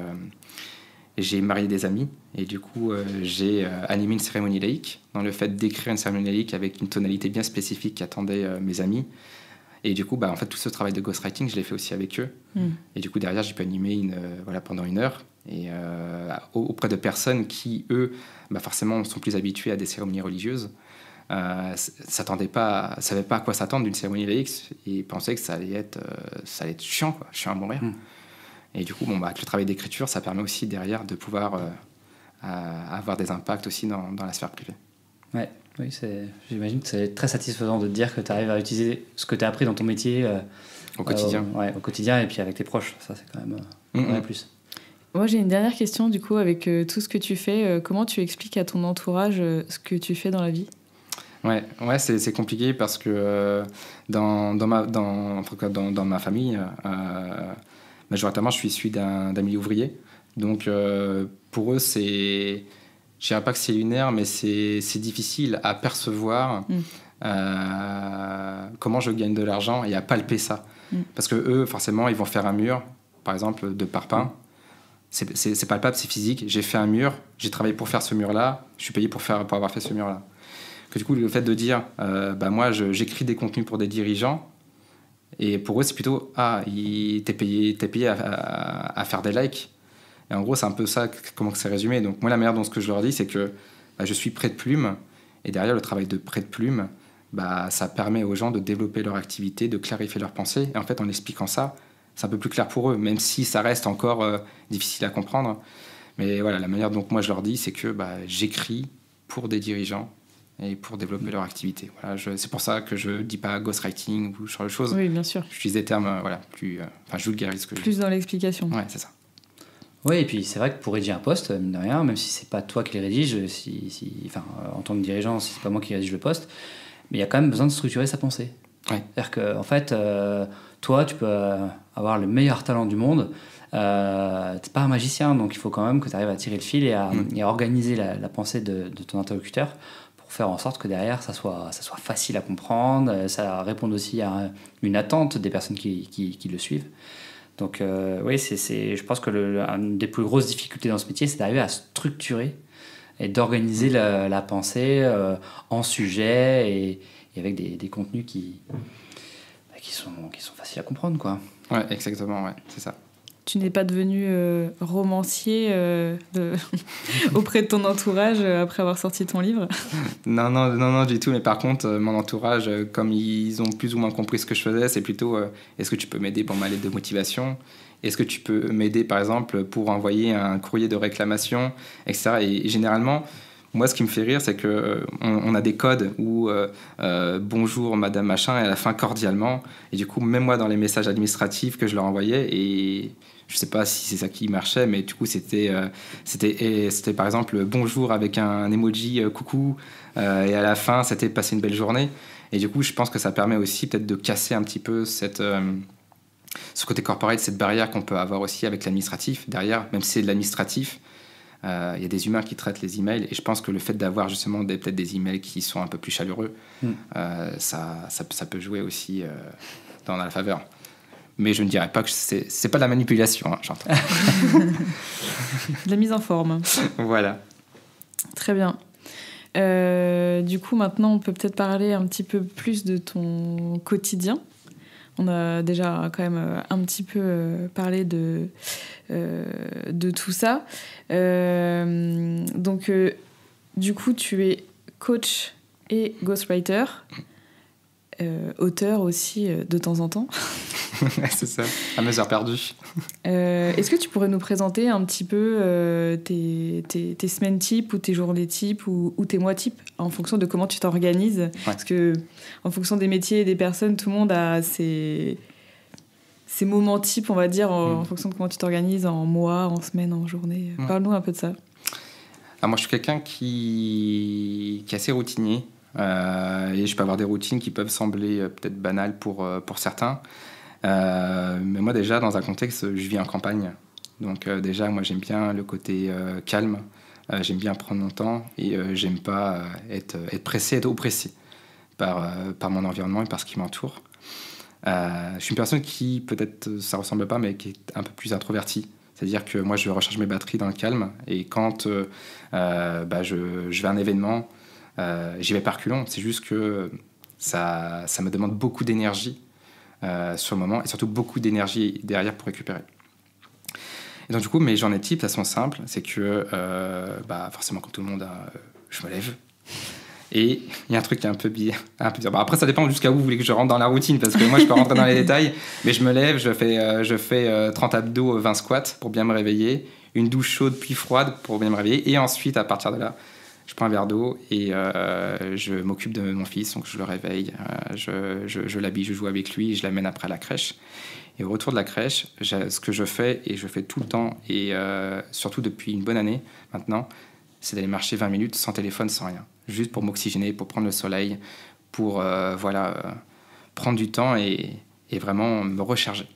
marié des amis, et du coup, j'ai animé une cérémonie laïque, dans le fait d'écrire une cérémonie laïque avec une tonalité bien spécifique qui attendait mes amis. Et du coup, en fait, tout ce travail de ghostwriting, je l'ai fait aussi avec eux. Et du coup, derrière, j'ai pu animer pendant 1 heure, et auprès de personnes qui, eux, forcément, sont plus habituées à des cérémonies religieuses. Savaient pas à quoi s'attendre d'une cérémonie laïque, et pensaient que ça allait être chiant, quoi, chiant à mourir. Et du coup, avec le travail d'écriture, ça permet aussi derrière de pouvoir avoir des impacts aussi dans la sphère privée. Ouais, oui, j'imagine que c'est très satisfaisant de te dire que tu arrives à utiliser ce que tu as appris dans ton métier au quotidien. Au quotidien, et puis avec tes proches. Ça, c'est quand même un plus. Moi, j'ai une dernière question, du coup, avec tout ce que tu fais. Comment tu expliques à ton entourage ce que tu fais dans la vie ? Ouais, c'est compliqué parce que dans ma famille, majoritairement, je suis issu d'un milieu ouvrier. Donc, pour eux, je dirais pas que c'est lunaire, mais c'est difficile à percevoir comment je gagne de l'argent et à palper ça. Parce que eux, forcément, ils vont faire un mur, par exemple, de parpaing. C'est palpable, c'est physique. J'ai fait un mur, j'ai travaillé pour faire ce mur-là, je suis payé pour avoir fait ce mur-là. Que du coup, le fait de dire, moi, j'écris des contenus pour des dirigeants, et pour eux, c'est plutôt, t'es payé à faire des likes. Et en gros, c'est un peu ça, comment c'est résumé. Donc moi, la manière dont ce que je leur dis, c'est que je suis prêt de plume, et derrière le travail de prêt de plume, ça permet aux gens de développer leur activité, de clarifier leurs pensées. Et en fait, en expliquant ça, c'est un peu plus clair pour eux, même si ça reste encore difficile à comprendre. Mais voilà, la manière dont moi je leur dis, c'est que j'écris pour des dirigeants et pour développer leur activité. Voilà, c'est pour ça que je ne dis pas ghostwriting ou ce genre de choses. Oui, bien sûr. J'utilise des termes plus... je vulgarise ce que je dis. Plus dans l'explication. Ouais, c'est ça. Oui, et puis c'est vrai que pour rédiger un post, mine de rien, même si c'est pas toi qui les rédige, en tant que dirigeant, si c'est pas moi qui rédige le post, mais il y a quand même besoin de structurer sa pensée. Ouais. C'est-à-dire que, en fait, toi, tu peux avoir le meilleur talent du monde, t'es pas un magicien, donc il faut quand même que tu arrives à tirer le fil et à organiser la pensée de ton interlocuteur pour faire en sorte que derrière, ça soit facile à comprendre, ça réponde aussi à une attente des personnes qui le suivent. Donc oui, je pense que une des plus grosses difficultés dans ce métier, c'est d'arriver à structurer et d'organiser la pensée en sujet et avec des contenus qui sont faciles à comprendre, quoi. Ouais, exactement, ouais, c'est ça. Tu n'es pas devenu romancier auprès de ton entourage après avoir sorti ton livre ? Non, du tout. Mais par contre, mon entourage, comme ils ont plus ou moins compris ce que je faisais, c'est plutôt est-ce que tu peux m'aider pour ma lettre de motivation ? Est-ce que tu peux m'aider, par exemple, pour envoyer un courrier de réclamation, etc. Et généralement, moi, ce qui me fait rire, c'est qu'on a des codes où bonjour, madame machin, et à la fin, cordialement. Et du coup, même moi, dans les messages administratifs que je leur envoyais, et je sais pas si c'est ça qui marchait, mais du coup, c'était par exemple bonjour avec un emoji coucou, et à la fin, c'était passer une belle journée. Et du coup, je pense que ça permet aussi peut-être de casser un petit peu ce côté corporate, cette barrière qu'on peut avoir aussi avec l'administratif. Derrière, même si c'est de l'administratif, il y a des humains qui traitent les emails, et je pense que le fait d'avoir justement peut-être des emails qui sont un peu plus chaleureux, ça peut jouer aussi dans la faveur. Mais je ne dirais pas que c'est pas de la manipulation, hein, j'entends. De la mise en forme. Voilà. Très bien. Du coup, maintenant, on peut peut-être parler un petit peu plus de ton quotidien. On a déjà quand même un petit peu parlé de tout ça. Donc, du coup, tu es coach et ghostwriter, auteur aussi de temps en temps. C'est ça, à mes heures perdues. Est-ce que tu pourrais nous présenter un petit peu tes semaines types ou tes journées types ou tes mois types en fonction de comment tu t'organises? Ouais. Parce que en fonction des métiers et des personnes, tout le monde a ses moments types, on va dire, en fonction de comment tu t'organises, en mois, en semaine, en journée. Parle-nous un peu de ça. Moi, je suis quelqu'un qui est assez routinier. Et je peux avoir des routines qui peuvent sembler peut-être banales pour certains. Mais moi, déjà, dans un contexte, je vis en campagne. Donc, déjà, moi, j'aime bien le côté calme. J'aime bien prendre mon temps et j'aime pas être pressé, être oppressé par mon environnement et par ce qui m'entoure. Je suis une personne qui, peut-être, ça ressemble pas, mais qui est un peu plus introvertie. C'est-à-dire que moi, je recharge mes batteries dans le calme. Et quand je vais à un événement, j'y vais par reculons. C'est juste que ça me demande beaucoup d'énergie sur le moment et surtout beaucoup d'énergie derrière pour récupérer. Et donc, du coup, mes journées types, elles sont simples. C'est que, forcément, comme tout le monde, je me lève. Et il y a un truc qui est un peu bizarre. Après, ça dépend jusqu'à où vous voulez que je rentre dans la routine, parce que moi, je peux rentrer dans les détails. Mais je me lève, je fais 30 abdos, 20 squats pour bien me réveiller, une douche chaude puis froide pour bien me réveiller. Et ensuite, à partir de là, je prends un verre d'eau et je m'occupe de mon fils. Donc, je le réveille, je l'habille, je joue avec lui, je l'amène après à la crèche. Et au retour de la crèche, ce que je fais, et je fais tout le temps, et surtout depuis une bonne année maintenant, c'est d'aller marcher 20 minutes sans téléphone, sans rien. Juste pour m'oxygéner, pour prendre le soleil, pour prendre du temps et vraiment me recharger.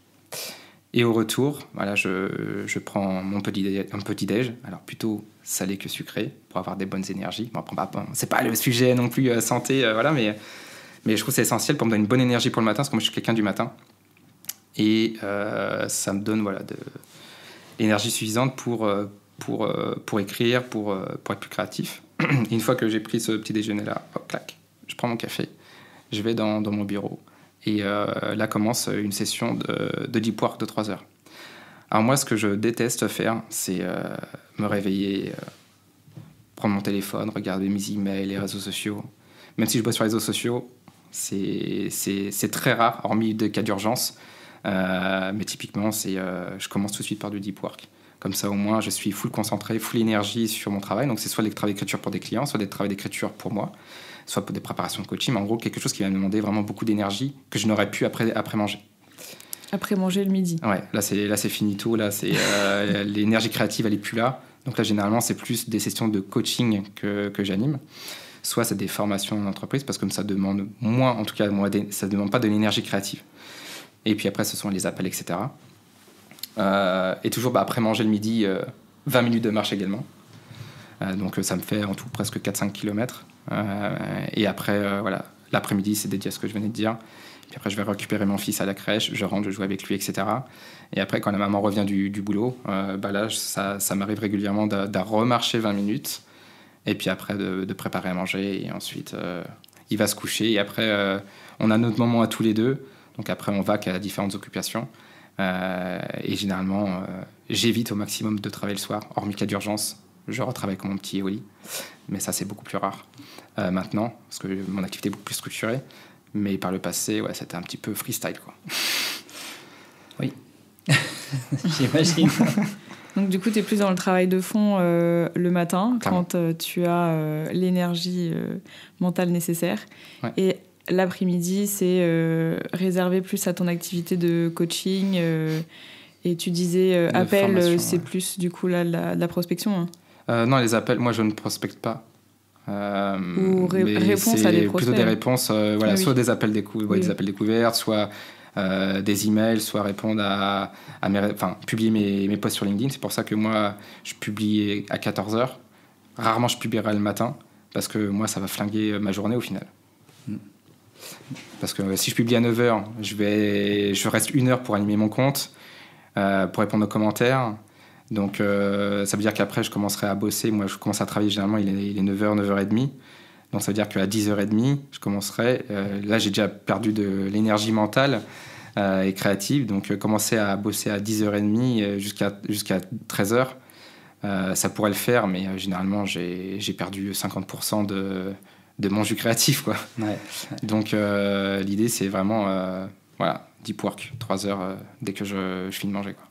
Et au retour, je prends un petit déj, alors plutôt salé que sucré, pour avoir des bonnes énergies. Bon, après, c'est pas le sujet non plus santé, mais je trouve que c'est essentiel pour me donner une bonne énergie pour le matin, parce que moi je suis quelqu'un du matin. Et ça me donne de l'énergie suffisante pour écrire, pour être plus créatif. Et une fois que j'ai pris ce petit déjeuner-là, hop, clac, je prends mon café, je vais dans mon bureau. Et là commence une session de deep work de 3 heures. Alors moi, ce que je déteste faire, c'est me réveiller, prendre mon téléphone, regarder mes emails, les réseaux sociaux. Même si je bosse sur les réseaux sociaux, c'est très rare, hormis des cas d'urgence. Mais typiquement, je commence tout de suite par du deep work. Comme ça, au moins, je suis full concentré, full énergie sur mon travail. Donc, c'est soit des travaux d'écriture pour des clients, soit des travaux d'écriture pour moi, soit pour des préparations de coaching. Mais en gros, quelque chose qui va me demander vraiment beaucoup d'énergie que je n'aurais pu après manger. Après manger le midi. Ouais, là, c'est finito. Là, l'énergie créative, elle n'est plus là. Donc là, généralement, c'est plus des sessions de coaching que j'anime. Soit c'est des formations en entreprise, parce que comme ça demande moins, en tout cas, ça ne demande pas de l'énergie créative. Et puis après, ce sont les appels, etc. Et toujours après manger le midi, 20 minutes de marche également. Donc ça me fait en tout presque 4-5 km. Et après, l'après-midi, c'est dédié à ce que je venais de dire. Puis après, je vais récupérer mon fils à la crèche, je rentre, je joue avec lui, etc. Et après, quand la maman revient du boulot, là, ça m'arrive régulièrement de remarcher 20 minutes. Et puis après, de préparer à manger. Et ensuite, il va se coucher. Et après, on a notre moment à tous les deux. Donc après, on va qu'à différentes occupations. Et généralement, j'évite au maximum de travailler le soir, hormis cas d'urgence. Je retravaille comme mon petit au lit. Mais ça, c'est beaucoup plus rare maintenant, parce que mon activité est beaucoup plus structurée. Mais par le passé, c'était un petit peu freestyle, quoi. Oui, j'imagine. Donc du coup, tu es plus dans le travail de fond le matin, Clairement. quand tu as l'énergie mentale nécessaire. Ouais. Et l'après-midi, c'est réservé plus à ton activité de coaching. Et tu disais, appel, c'est plus du coup là, la prospection. Hein. Non, les appels, moi, je ne prospecte pas. Ou réponse à des prospects. Plutôt des réponses, Oui. soit des appels des appels découverts, soit des emails, soit répondre publier mes posts sur LinkedIn. C'est pour ça que moi, je publie à 14h. Rarement, je publierai le matin, parce que moi, ça va flinguer ma journée au final. Parce que si je publie à 9h, je reste 1 heure pour animer mon compte, pour répondre aux commentaires. Donc, ça veut dire qu'après, je commencerai à bosser. Moi, je commence à travailler, généralement, il est 9h, 9h30. Donc, ça veut dire qu'à 10h30, je commencerai. Là, j'ai déjà perdu de l'énergie mentale et créative. Donc, commencer à bosser à 10h30 jusqu'à 13h, ça pourrait le faire. Mais généralement, j'ai perdu 50% de mon jus créatif, quoi. Ouais. Donc, l'idée, c'est vraiment voilà, deep work, 3 heures dès que je finis de manger, quoi.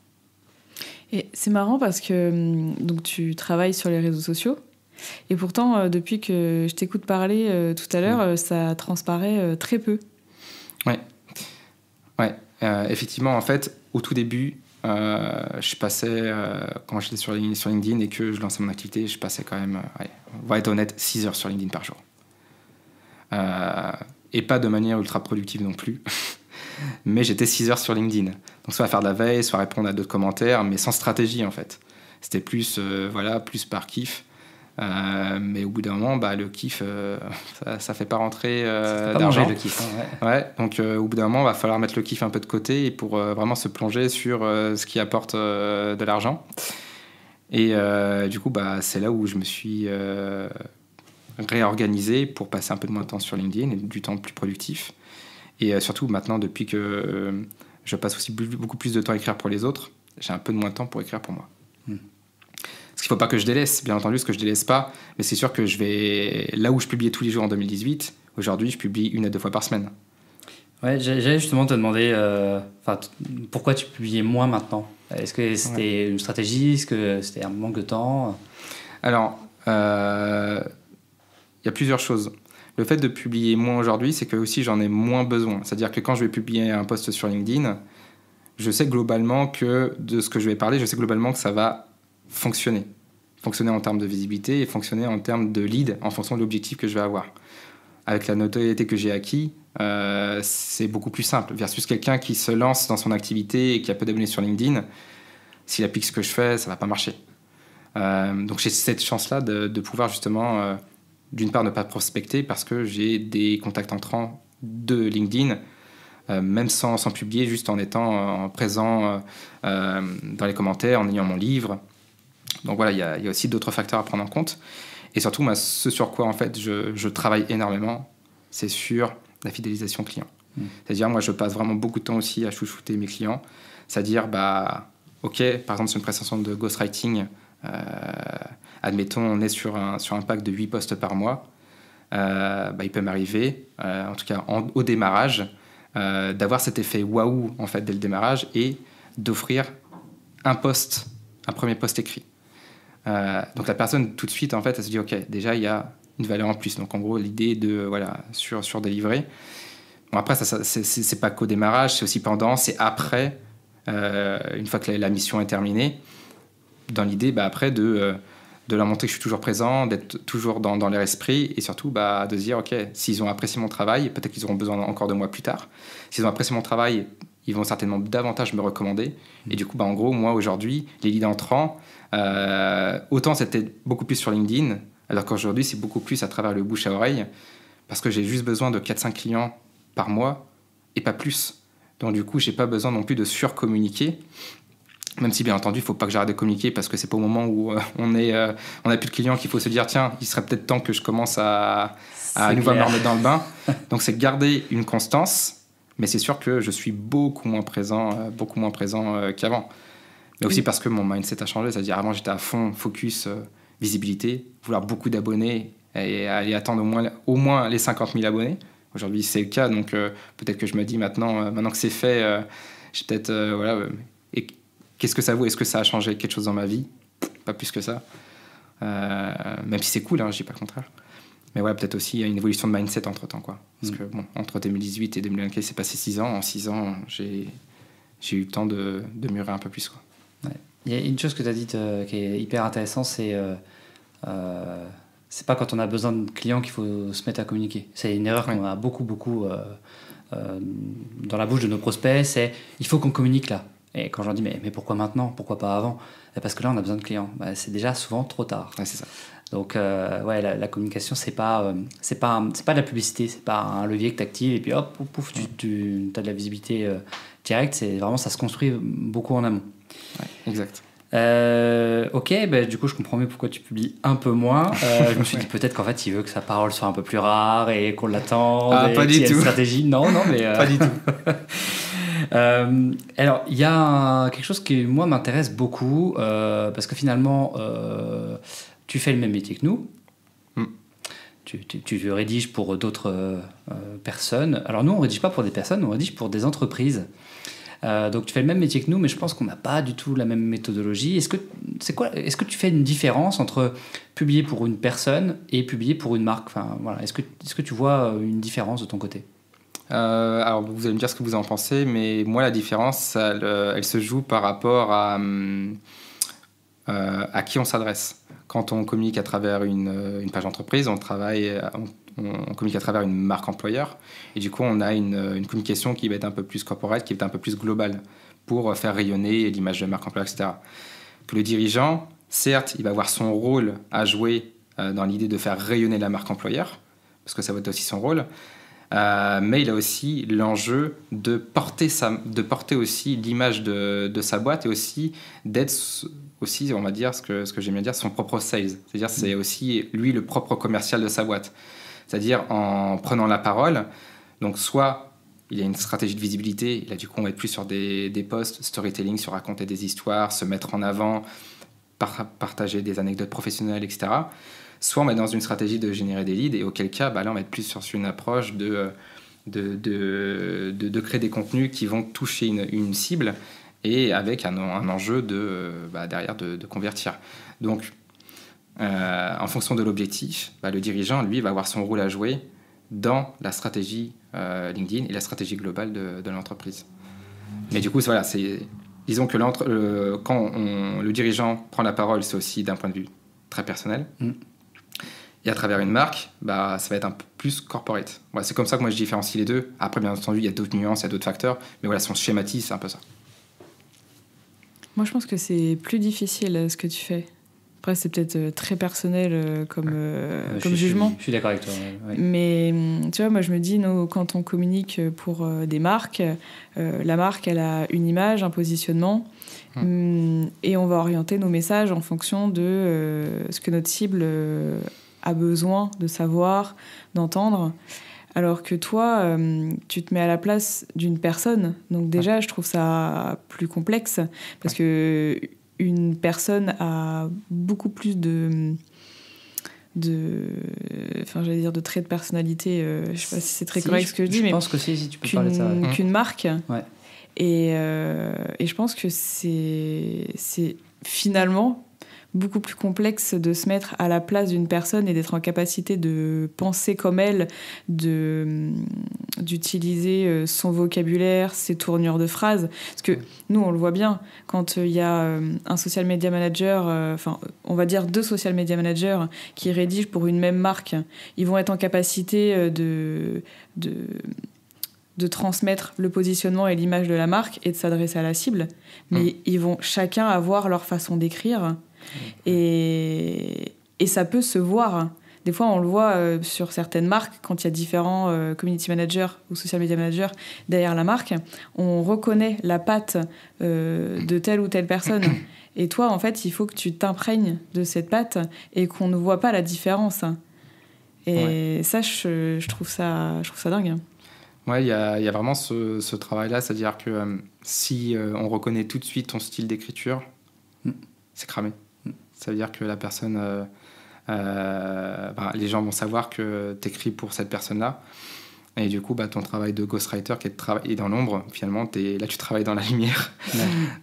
Et c'est marrant parce que donc, tu travailles sur les réseaux sociaux. Et pourtant, depuis que je t'écoute parler tout à l'heure, ça transparaît très peu. Ouais. Effectivement, en fait, au tout début, je passais, quand j'étais sur LinkedIn et que je lançais mon activité, je passais quand même, on va être honnête, 6 heures sur LinkedIn par jour. Et pas de manière ultra productive non plus. Mais j'étais 6 heures sur LinkedIn. Donc soit à faire de la veille, soit à répondre à d'autres commentaires, mais sans stratégie en fait. C'était plus, plus par kiff. Mais au bout d'un moment, le kiff, ça fait pas rentrer d'argent. Le kiff, hein, ouais. Donc au bout d'un moment, il va falloir mettre le kiff un peu de côté pour vraiment se plonger sur ce qui apporte de l'argent. Et du coup, c'est là où je me suis réorganisé pour passer un peu de moins de temps sur LinkedIn et du temps plus productif. Et surtout maintenant, depuis que je passe aussi beaucoup plus de temps à écrire pour les autres, j'ai un peu de moins de temps pour écrire pour moi. Parce qu'il ne faut pas que je délaisse, bien entendu, ce que je ne délaisse pas, mais c'est sûr que je vais... Là où je publiais tous les jours en 2018, aujourd'hui, je publie 1 à 2 fois par semaine. Ouais, j'allais justement te demander pourquoi tu publiais moins maintenant. Est-ce que c'était une stratégie? Est-ce que c'était un manque de temps? Alors, il y a plusieurs choses. Le fait de publier moins aujourd'hui, c'est que aussi j'en ai moins besoin. C'est-à-dire que quand je vais publier un post sur LinkedIn, je sais globalement que de ce que je vais parler, je sais globalement que ça va fonctionner en termes de visibilité et fonctionner en termes de lead en fonction de l'objectif que je vais avoir. Avec la notoriété que j'ai acquis, c'est beaucoup plus simple versus quelqu'un qui se lance dans son activité et qui a peu d'abonnés sur LinkedIn. S'il applique ce que je fais, ça va pas marcher. Donc j'ai cette chance-là de pouvoir justement, d'une part, ne pas prospecter parce que j'ai des contacts entrants de LinkedIn, même sans publier, juste en étant présent dans les commentaires, en ayant mon livre. Donc voilà, il y a aussi d'autres facteurs à prendre en compte. Et surtout, ce sur quoi en fait je travaille énormément, c'est sur la fidélisation client. C'est-à-dire, moi, je passe vraiment beaucoup de temps aussi à chouchouter mes clients. C'est-à-dire, OK, par exemple, sur une prestation de ghostwriting, admettons, on est sur un pack de 8 posts par mois. Il peut m'arriver, en tout cas au démarrage, d'avoir cet effet waouh en fait dès le démarrage et d'offrir un premier post écrit. Donc la personne tout de suite en fait elle se dit ok, déjà il y a une valeur en plus. Donc en gros l'idée de sur délivrer. Bon, après ça c'est pas qu'au démarrage, c'est aussi pendant, c'est après, une fois que la mission est terminée, dans l'idée après de leur montrer que je suis toujours présent, d'être toujours dans leur esprit et surtout de se dire ok, s'ils ont apprécié mon travail, peut-être qu'ils auront besoin encore de moi plus tard. S'ils ont apprécié mon travail, ils vont certainement davantage me recommander. Et du coup, en gros, moi, aujourd'hui, les leads entrants, autant c'était beaucoup plus sur LinkedIn, alors qu'aujourd'hui, c'est beaucoup plus à travers le bouche à oreille, parce que j'ai juste besoin de 4-5 clients par mois, et pas plus. Donc du coup, j'ai pas besoin non plus de surcommuniquer, même si, bien entendu, il faut pas que j'arrête de communiquer, parce que c'est pas au moment où on n'a plus de clients qu'il faut se dire, tiens, il serait peut-être temps que je commence à nouveau me remettre dans le bain. Donc c'est garder une constance. Mais c'est sûr que je suis beaucoup moins présent qu'avant. Mais aussi parce que mon mindset a changé. C'est-à-dire, avant, j'étais à fond, focus, visibilité, vouloir beaucoup d'abonnés et aller attendre au moins les 50 000 abonnés. Aujourd'hui, c'est le cas. Donc, peut-être que je me dis maintenant que c'est fait, j'ai peut-être... et qu'est-ce que ça vaut? Est-ce que ça a changé quelque chose dans ma vie? Pas plus que ça. Même si c'est cool, je ne dis pas le contraire. Mais ouais, peut-être aussi il y a une évolution de mindset entre-temps, quoi. Parce que entre 2018 et 2024, il s'est passé 6 ans. En 6 ans, j'ai eu le temps de mûrir un peu plus, quoi. Ouais. Il y a une chose que tu as dite qui est hyper intéressante, c'est pas quand on a besoin de clients qu'il faut se mettre à communiquer. C'est une erreur qu'on a beaucoup dans la bouche de nos prospects, c'est il faut qu'on communique là. Et quand je leur dis mais pourquoi maintenant? Pourquoi pas avant? Parce que là, on a besoin de clients. C'est déjà souvent trop tard. Ouais, c'est ça. Donc, la communication, c'est pas de la publicité, c'est pas un levier que tu actives et puis hop, pouf, tu as de la visibilité directe. C'est vraiment, ça se construit beaucoup en amont. Ouais, exact. Ok, du coup, je comprends mieux pourquoi tu publies un peu moins. Je me suis dit peut-être qu'en fait, il veut que sa parole soit un peu plus rare et qu'on l'attende. Ah, pas du tout. Une stratégie. Non, mais... Pas du tout. Alors, il y a quelque chose qui, moi, m'intéresse beaucoup parce que finalement... tu fais le même métier que nous. tu rédiges pour d'autres personnes. Alors nous, on ne rédige pas pour des personnes, on rédige pour des entreprises. Donc tu fais le même métier que nous, mais je pense qu'on n'a pas du tout la même méthodologie. Est-ce que tu fais une différence entre publier pour une personne et publier pour une marque? Enfin, voilà. Est-ce que tu vois une différence de ton côté? Alors vous allez me dire ce que vous en pensez, mais moi la différence, elle se joue par rapport à qui on s'adresse. Quand on communique à travers une page d'entreprise, on communique à travers une marque employeur, et du coup on a une communication qui va être un peu plus corporate, qui va être un peu plus globale, pour faire rayonner l'image de marque employeur, etc. Que le dirigeant, certes, il va avoir son rôle à jouer dans l'idée de faire rayonner la marque employeur, parce que ça va être aussi son rôle, mais il a aussi l'enjeu de porter aussi l'image de sa boîte, et aussi d'être aussi, on va dire, ce que j'aime bien dire, son propre sales. C'est-à-dire c'est aussi lui le propre commercial de sa boîte. C'est-à-dire en prenant la parole, donc soit il y a une stratégie de visibilité, et là du coup on va être plus sur des posts, storytelling, sur raconter des histoires, se mettre en avant, partager des anecdotes professionnelles, etc. Soit on est dans une stratégie de générer des leads, et auquel cas, là, on va être plus sur une approche de créer des contenus qui vont toucher une cible, et avec un enjeu derrière de convertir. Donc, en fonction de l'objectif, le dirigeant, lui, va avoir son rôle à jouer dans la stratégie LinkedIn et la stratégie globale de l'entreprise. Mais du coup, voilà, disons que quand le dirigeant prend la parole, c'est aussi d'un point de vue très personnel. Et à travers une marque, ça va être un peu plus corporate. Voilà, c'est comme ça que moi je différencie les deux. Après, bien entendu, il y a d'autres nuances, il y a d'autres facteurs. Mais voilà, si on schématise, c'est un peu ça. Moi, je pense que c'est plus difficile ce que tu fais. Après, c'est peut-être très personnel comme jugement. Je suis d'accord avec toi. Ouais. Mais tu vois, moi, je me dis, quand on communique pour des marques, la marque, elle a une image, un positionnement. Et on va orienter nos messages en fonction de ce que notre cible a besoin de savoir, d'entendre. Alors que toi, tu te mets à la place d'une personne. Donc déjà, je trouve ça plus complexe, parce que une personne a beaucoup plus de traits de personnalité. Je sais pas si c'est très correct ce que je dis, mais je pense que si tu peux parler de ça. Qu'une marque. Ouais. Et je pense que c'est finalement beaucoup plus complexe de se mettre à la place d'une personne et d'être en capacité de penser comme elle, d'utiliser son vocabulaire, ses tournures de phrases. Parce que nous, on le voit bien, quand il y a un social media manager, on va dire 2 social media managers qui rédigent pour une même marque, ils vont être en capacité de transmettre le positionnement et l'image de la marque et de s'adresser à la cible, mais ils vont chacun avoir leur façon d'écrire. Et ça peut se voir. Des fois, on le voit sur certaines marques, quand il y a différents community managers ou social media managers derrière la marque, on reconnaît la patte de telle ou telle personne. Et toi, en fait, il faut que tu t'imprègnes de cette patte et qu'on ne voit pas la différence. Et ça, je trouve ça dingue. Ouais, il y a vraiment ce travail-là, c'est-à-dire que si on reconnaît tout de suite ton style d'écriture, c'est cramé. Ça veut dire que la personne, les gens vont savoir que tu écris pour cette personne-là. Et du coup, ton travail de ghostwriter qui est dans l'ombre, finalement, là, tu travailles dans la lumière.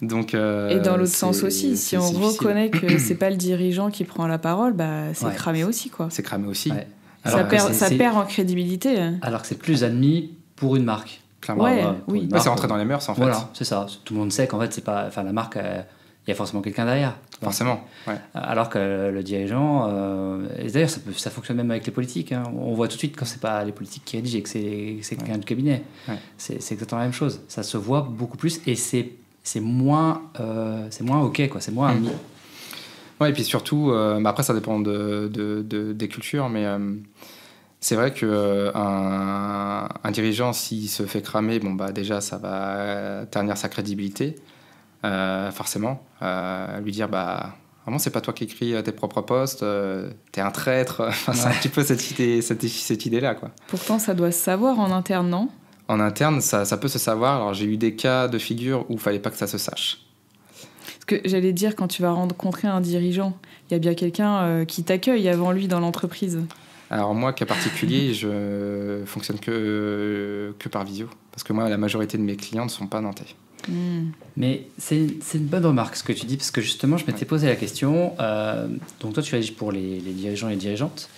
Donc, et dans l'autre sens aussi, si on reconnaît que c'est pas le dirigeant qui prend la parole, c'est cramé aussi, quoi. C'est cramé aussi. Ouais. Ça perd en crédibilité. Alors que c'est plus admis pour une marque. Clairement. Oui. C'est rentré dans les mœurs, en fait. Voilà, c'est ça. Tout le monde sait qu'en fait, c'est pas... la marque, il y a forcément quelqu'un derrière. Forcément, ouais. Alors que le dirigeant... et d'ailleurs, ça fonctionne même avec les politiques. Hein. On voit tout de suite quand c'est pas les politiques qui rédigent et que c'est quelqu'un de cabinet. Ouais. C'est exactement la même chose. Ça se voit beaucoup plus et c'est moins OK, quoi. C'est moins admis. Ouais, et puis surtout, après, ça dépend des cultures, mais... c'est vrai qu'un dirigeant, s'il se fait cramer, déjà, ça va ternir sa crédibilité, forcément. Lui dire, vraiment, c'est pas toi qui écris tes propres posts, t'es un traître. C'est un petit peu cette idée-là, quoi. Pourtant, ça doit se savoir en interne, non ? En interne, ça peut se savoir. Alors, j'ai eu des cas de figure où il fallait pas que ça se sache. Parce que j'allais dire, quand tu vas rencontrer un dirigeant, il y a bien quelqu'un qui t'accueille avant lui dans l'entreprise. Alors moi, cas particulier, je fonctionne que par visio. Parce que moi, la majorité de mes clients ne sont pas nantais. Mais c'est une bonne remarque ce que tu dis, parce que justement, je m'étais posé la question. Donc toi, tu agis pour les dirigeants et les dirigeantes.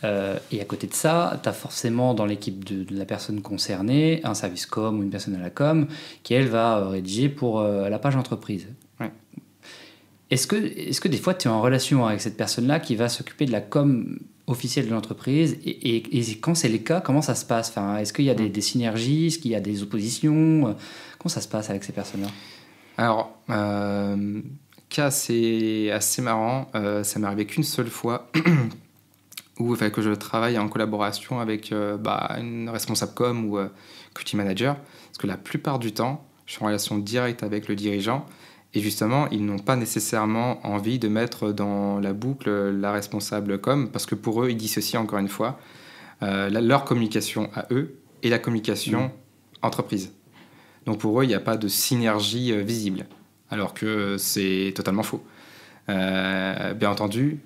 Et à côté de ça, tu as forcément dans l'équipe de la personne concernée un service com ou une personne à la com qui, elle, va rédiger pour la page entreprise. Ouais. Est-ce que des fois, tu es en relation avec cette personne-là qui va s'occuper de la com officielle de l'entreprise et quand c'est le cas, comment ça se passe? Enfin, est-ce qu'il y a des synergies? Est-ce qu'il y a des oppositions? Comment ça se passe avec ces personnes-là? Alors, cas c'est assez marrant. Ça m'est arrivé qu'une seule fois où il fallait que je travaille en collaboration avec une responsable com ou community manager. Parce que la plupart du temps, je suis en relation directe avec le dirigeant. Et justement, ils n'ont pas nécessairement envie de mettre dans la boucle la responsable com, parce que pour eux, ils dissocient encore une fois leur communication à eux et la communication entreprise. Donc pour eux, il n'y a pas de synergie visible, alors que c'est totalement faux. Bien entendu,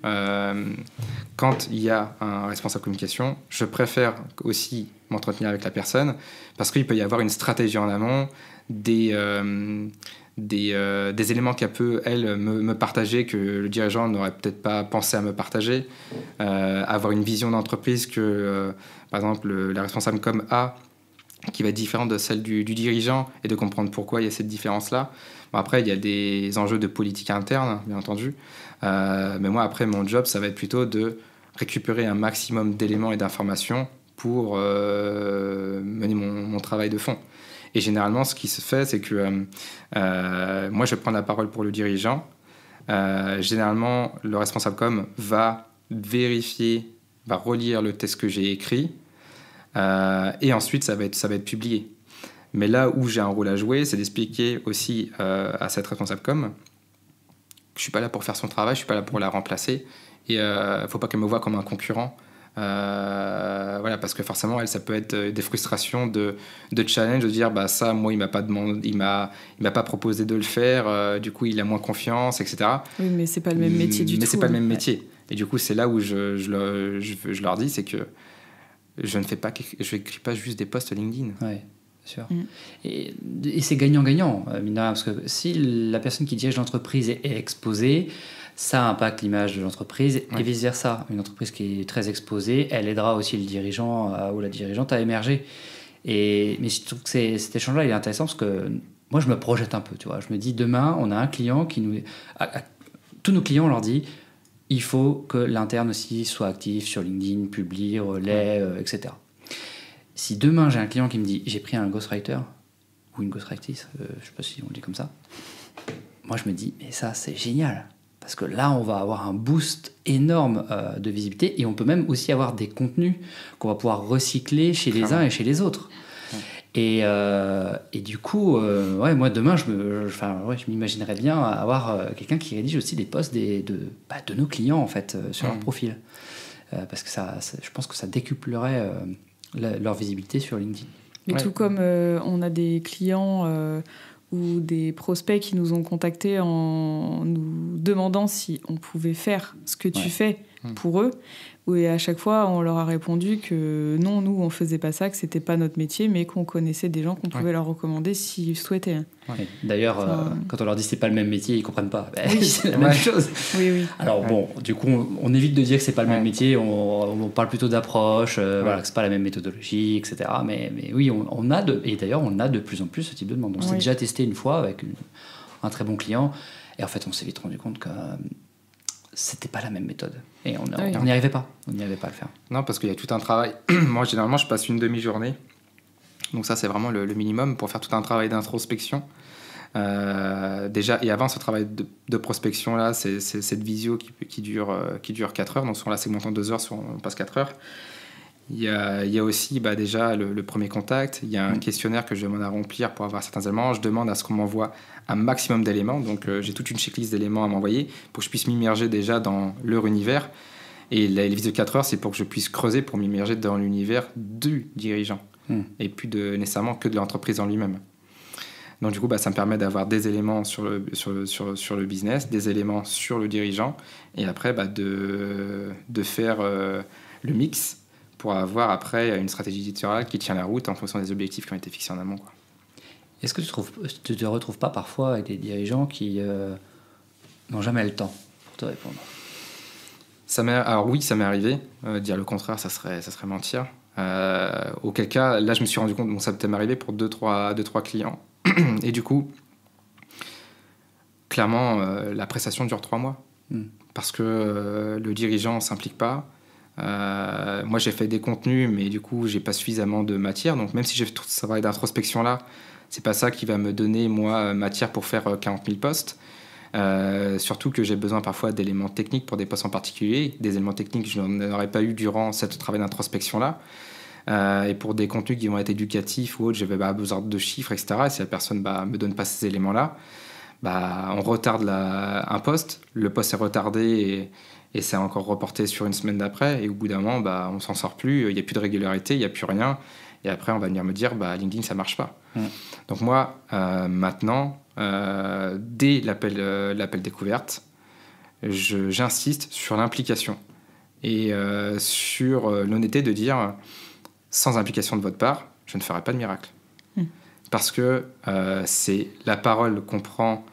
quand il y a un responsable communication, je préfère aussi m'entretenir avec la personne, parce qu'il peut y avoir une stratégie en amont, des éléments qu'elle peut, elle, me partager que le dirigeant n'aurait peut-être pas pensé à me partager, avoir une vision d'entreprise que, par exemple, la responsable com a, qui va être différente de celle du dirigeant, et de comprendre pourquoi il y a cette différence-là. Bon, après, il y a des enjeux de politique interne, bien entendu, mais moi, après, mon job, ça va être plutôt de récupérer un maximum d'éléments et d'informations pour mener mon travail de fond. Et généralement, ce qui se fait, c'est que moi, je prends la parole pour le dirigeant. Généralement, le responsable com va vérifier, va relire le texte que j'ai écrit, et ensuite, ça va être publié. Mais là où j'ai un rôle à jouer, c'est d'expliquer aussi à cette responsable com que je ne suis pas là pour faire son travail, je ne suis pas là pour la remplacer, et il ne faut pas qu'elle me voie comme un concurrent. Voilà, parce que forcément, ça peut être des frustrations de challenge, de dire ça, moi, il m'a pas demandé, il m'a pas proposé de le faire, du coup, il a moins confiance, etc. Oui, mais c'est pas le même métier du tout. Mais c'est pas le même métier. Et du coup, c'est là où je leur dis, c'est que je n'écris pas juste des posts LinkedIn. Ouais, sûr. Et c'est gagnant-gagnant, mine de rien, parce que si la personne qui dirige l'entreprise est exposée, ça impacte l'image de l'entreprise et vice-versa. Une entreprise qui est très exposée, elle aidera aussi le dirigeant ou la dirigeante à émerger. Mais je trouve que cet échange-là, il est intéressant parce que moi, je me projette un peu. Tu vois. Je me dis, demain, on a un client qui nous... tous nos clients, on leur dit, il faut que l'interne aussi soit actif sur LinkedIn, publie, relaie, etc. Si demain, j'ai un client qui me dit, j'ai pris un ghostwriter ou une ghostwriter, je ne sais pas si on le dit comme ça, moi, je me dis, mais ça, c'est génial. Parce que là, on va avoir un boost énorme de visibilité et on peut même aussi avoir des contenus qu'on va pouvoir recycler chez les uns et chez les autres. Et du coup, moi, demain, je m'imaginerais bien avoir quelqu'un qui rédige aussi des posts de nos clients, en fait, sur leur profil. Parce que je pense que ça décuplerait leur visibilité sur LinkedIn. Mais tout comme on a des clients... ou des prospects qui nous ont contactés en nous demandant si on pouvait faire ce que tu fais pour eux. Et à chaque fois, on leur a répondu que non, nous, on ne faisait pas ça, que ce n'était pas notre métier, mais qu'on connaissait des gens qu'on pouvait leur recommander s'ils souhaitaient. Ouais. D'ailleurs, quand on leur dit que ce n'est pas le même métier, ils ne comprennent pas. C'est la même chose. Oui. Alors bon, du coup, on évite de dire que ce n'est pas le même métier, on parle plutôt d'approche, que ce n'est pas la même méthodologie, etc. Mais oui, et d'ailleurs, on a de plus en plus ce type de demande. On s'est déjà testé une fois avec un très bon client, et en fait, on s'est vite rendu compte que c'était pas la même méthode. Et on n'y arrivait pas. On n'y arrivait pas à le faire. Non, parce qu'il y a tout un travail. Moi, généralement, je passe une demi-journée. Donc ça, c'est vraiment le minimum pour faire tout un travail d'introspection. Déjà, et avant ce travail de prospection-là, c'est cette visio qui dure 4 heures. Donc sur la segmentant 2 heures, on passe 4 heures. Il y a aussi déjà le premier contact. Il y a un questionnaire que je demande à remplir pour avoir certains éléments. Je demande à ce qu'on m'envoie un maximum d'éléments. Donc j'ai toute une checklist d'éléments à m'envoyer pour que je puisse m'immerger déjà dans leur univers. Et les visios de 4 heures, c'est pour que je puisse creuser pour m'immerger dans l'univers du dirigeant. Et plus nécessairement que de l'entreprise en lui-même. Donc du coup, ça me permet d'avoir des éléments sur le business, des éléments sur le dirigeant, et après de faire le mix pour avoir après une stratégie éditoriale qui tient la route en fonction des objectifs qui ont été fixés en amont, quoi. Est-ce que tu te retrouves pas parfois avec des dirigeants qui n'ont jamais le temps pour te répondre? Alors oui, ça m'est arrivé. Dire le contraire, ça serait mentir. Auquel cas, là, je me suis rendu compte, bon, ça peut m'arriver pour 2-3 clients. Et du coup, clairement, la prestation dure 3 mois. Parce que le dirigeant ne s'implique pas. Moi, j'ai fait des contenus, mais du coup, j'ai pas suffisamment de matière. Donc, même si j'ai fait tout ce travail d'introspection-là, c'est pas ça qui va me donner, moi, matière pour faire 40 000 posts. Surtout que j'ai besoin parfois d'éléments techniques pour des postes en particulier, des éléments techniques que je n'en aurais pas eu durant ce travail d'introspection-là. Et pour des contenus qui vont être éducatifs ou autres, j'avais besoin de chiffres, etc. Et si la personne me donne pas ces éléments-là, on retarde un poste, le poste est retardé et c'est encore reporté sur une semaine d'après. Et au bout d'un moment, on s'en sort plus, il n'y a plus de régularité, il n'y a plus rien. Et après, on va venir me dire, LinkedIn, ça marche pas. Donc moi, maintenant, dès l'appel découverte, j'insiste sur l'implication et sur l'honnêteté de dire, sans implication de votre part, je ne ferai pas de miracle. Parce que c'est la parole qu'on prend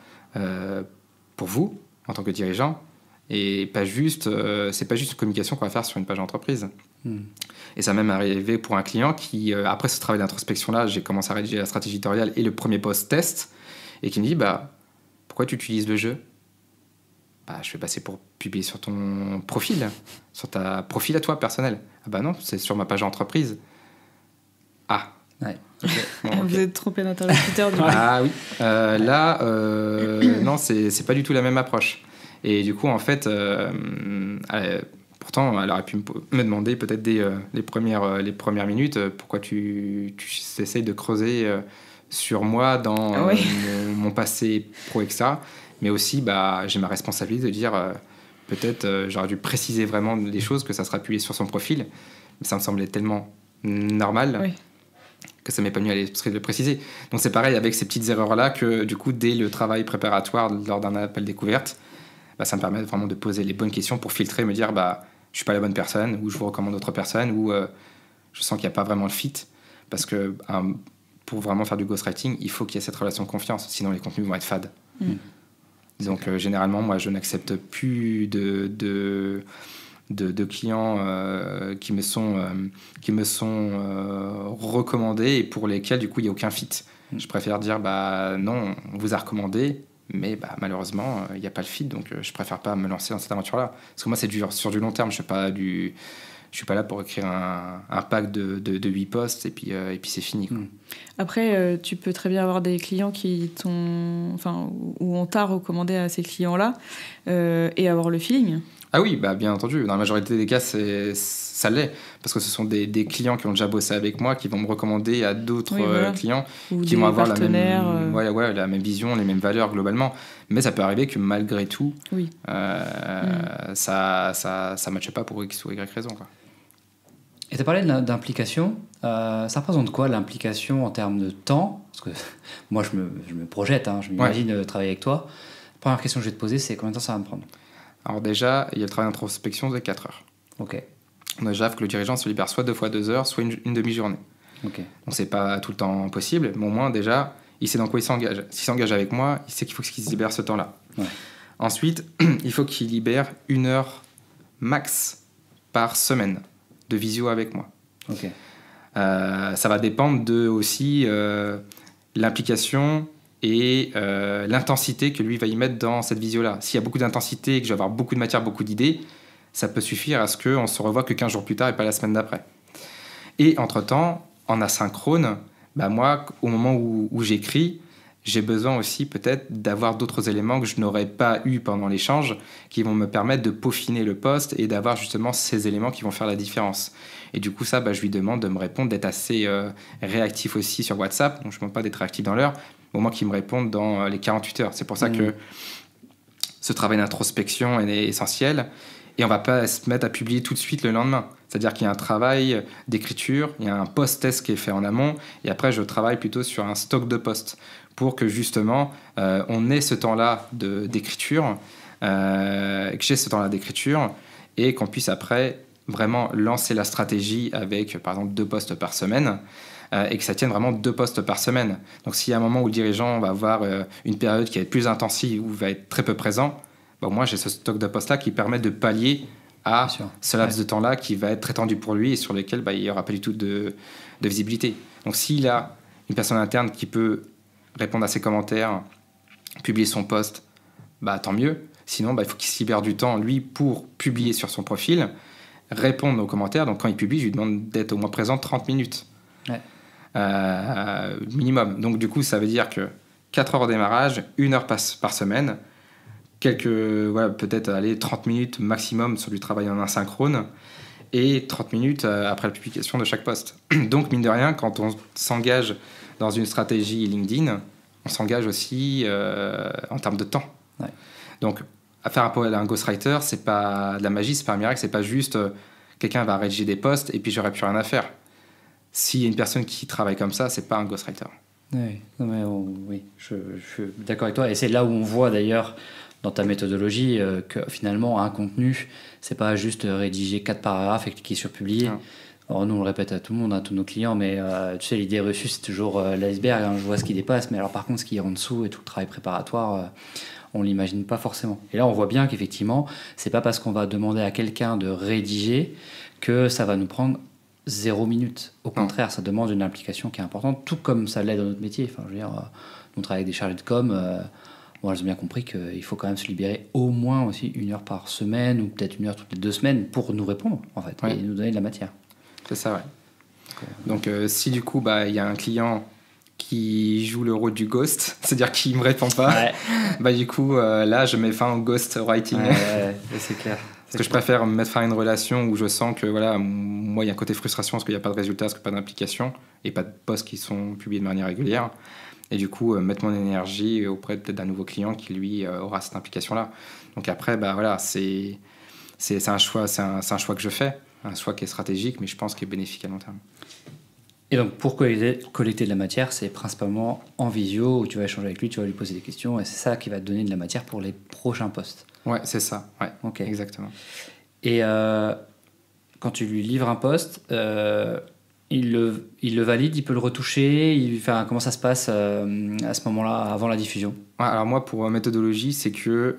pour vous, en tant que dirigeant, et pas juste, c'est pas juste une communication qu'on va faire sur une page d'entreprise. Et ça m'est même arrivé pour un client qui, après ce travail d'introspection-là, j'ai commencé à rédiger la stratégie éditoriale et le premier post test, et qui me dit, pourquoi tu utilises le jeu ? Je fais passer pour publier sur ton profil, sur ta profil à toi personnel. Non, c'est sur ma page d'entreprise. Ouais. Okay. Bon, vous êtes trompé d'interlocuteur du coup. Oui. Non, c'est pas du tout la même approche. Et du coup, en fait, pourtant, elle aurait pu me demander peut-être dès les premières minutes pourquoi tu essayes de creuser sur moi dans mon passé pro, etc. Mais aussi, j'ai ma responsabilité de dire peut-être j'aurais dû préciser vraiment les choses, que ça sera publié sur son profil. Mais ça me semblait tellement normal que ça m'est pas venu à l'esprit de le préciser. Donc c'est pareil avec ces petites erreurs-là que du coup, dès le travail préparatoire lors d'un appel découverte, ça me permet vraiment de poser les bonnes questions pour filtrer, me dire je suis pas la bonne personne, ou je vous recommande d'autres personnes, ou je sens qu'il n'y a pas vraiment le fit. Parce que pour vraiment faire du ghostwriting, il faut qu'il y ait cette relation de confiance, sinon les contenus vont être fades. Donc généralement, moi, je n'accepte plus de clients qui me sont recommandés et pour lesquels, du coup, il n'y a aucun fit. Je préfère dire, non, on vous a recommandé, mais malheureusement, il n'y a pas le fit, donc je préfère pas me lancer dans cette aventure-là. Parce que moi, c'est sur du long terme, je suis pas là pour écrire un pack de 8 posts et puis c'est fini, quoi. Après, tu peux très bien avoir des clients où on t'a recommandé à ces clients-là et avoir le feeling. Ah oui, bien entendu. Dans la majorité des cas, ça l'est. Parce que ce sont des clients qui ont déjà bossé avec moi, qui vont me recommander à d'autres clients ou qui vont avoir la même vision, les mêmes valeurs globalement. Mais ça peut arriver que malgré tout, ça ne matche pas pour X ou Y raison, quoi. Et tu as parlé d'implication. Ça représente quoi l'implication en termes de temps ? Parce que moi, je me projette, je m'imagine travailler avec toi. La première question que je vais te poser, c'est combien de temps ça va me prendre ? Alors déjà, il y a le travail d'introspection de 4 heures. Ok. On a déjà que le dirigeant se libère soit 2 fois 2 heures, soit une demi-journée. Ok. Donc c'est pas tout le temps possible, mais au moins déjà, il sait dans quoi il s'engage. S'il s'engage avec moi, il sait qu'il faut qu'il se libère ce temps-là. Ouais. Ensuite, il faut qu'il libère 1 heure max par semaine de visio avec moi. Ok. Ça va dépendre de aussi l'implication et l'intensité que lui va y mettre dans cette visio-là. S'il y a beaucoup d'intensité et que je vais avoir beaucoup de matière, beaucoup d'idées, ça peut suffire à ce qu'on se revoie que 15 jours plus tard et pas la semaine d'après. Et entre-temps, en asynchrone, moi, au moment où j'écris, j'ai besoin aussi peut-être d'avoir d'autres éléments que je n'aurais pas eu pendant l'échange qui vont me permettre de peaufiner le post et d'avoir justement ces éléments qui vont faire la différence. Et du coup, ça, je lui demande de me répondre, d'être assez réactif aussi sur WhatsApp. Donc, je ne demande pas d'être réactif dans l'heure, au moins qu'il me réponde dans les 48 heures. C'est pour ça que ce travail d'introspection est essentiel. Et on ne va pas se mettre à publier tout de suite le lendemain. C'est-à-dire qu'il y a un travail d'écriture, il y a un post-test qui est fait en amont, et après, je travaille plutôt sur un stock de posts pour que justement, on ait ce temps-là d'écriture, que j'ai ce temps-là d'écriture, et qu'on puisse après vraiment lancer la stratégie avec, par exemple, 2 posts par semaine, et que ça tienne vraiment 2 posts par semaine. Donc, s'il y a un moment où le dirigeant va avoir une période qui va être plus intensive ou va être très peu présent, moi, j'ai ce stock de posts-là qui permet de pallier à ce laps de temps-là qui va être très tendu pour lui et sur lequel il n'y aura pas du tout de visibilité. Donc, s'il a une personne interne qui peut répondre à ses commentaires, publier son post, tant mieux. Sinon, il faut qu'il se libère du temps, lui, pour publier sur son profil, répondre aux commentaires. Donc, quand il publie, je lui demande d'être au moins présent 30 minutes. Ouais. Minimum. Donc, du coup, ça veut dire que 4 heures au démarrage, 1 heure par semaine, peut-être 30 minutes maximum sur du travail en asynchrone et 30 minutes après la publication de chaque post. Donc, mine de rien, quand on s'engage dans une stratégie LinkedIn, on s'engage aussi en termes de temps. Ouais. Donc, à faire appel à un ghostwriter, c'est pas de la magie, c'est pas un miracle, c'est pas juste quelqu'un va rédiger des posts et puis j'aurai plus rien à faire. S'il y a une personne qui travaille comme ça, c'est pas un ghostwriter. Oui, je suis d'accord avec toi. Et c'est là où on voit d'ailleurs dans ta méthodologie que finalement un contenu, c'est pas juste rédiger 4 paragraphes et cliquer sur publier. Alors nous on le répète à tout le monde, à tous nos clients, mais tu sais, l'idée reçue c'est toujours l'iceberg, je vois ce qui dépasse, mais alors par contre ce qui est en dessous et tout le travail préparatoire, on l'imagine pas forcément. Et là on voit bien qu'effectivement c'est pas parce qu'on va demander à quelqu'un de rédiger que ça va nous prendre 0 minute. Au contraire, ça demande une implication qui est importante, tout comme ça l'est dans notre métier. Enfin, je veux dire, on travaille avec des chargés de com. Elles ont bien compris qu'il faut quand même se libérer au moins aussi 1 heure par semaine ou peut-être 1 heure toutes les 2 semaines pour nous répondre en fait, et nous donner de la matière. C'est ça, ouais. Donc, si du coup, il y a un client qui joue le rôle du ghost, c'est-à-dire qu'il me répond pas, du coup, là, je mets fin au ghost writing. C'est clair. Parce que je préfère mettre fin à une relation où je sens que, moi, il y a un côté frustration parce qu'il n'y a pas de résultat, parce qu'il n'y a pas d'implication et pas de posts qui sont publiés de manière régulière. Et du coup, mettre mon énergie auprès peut-être d'un nouveau client qui, lui, aura cette implication-là. Donc après, c'est un choix, c'est un choix que je fais, un choix qui est stratégique, mais je pense qu'il est bénéfique à long terme. Et donc, pour collecter de la matière, c'est principalement en visio, où tu vas échanger avec lui, tu vas lui poser des questions, et c'est ça qui va te donner de la matière pour les prochains posts. Ouais, c'est ça. Ouais, okay. Exactement. Et quand tu lui livres un post, il le valide, il peut le retoucher, comment ça se passe à ce moment-là, avant la diffusion? Alors moi, pour méthodologie, c'est que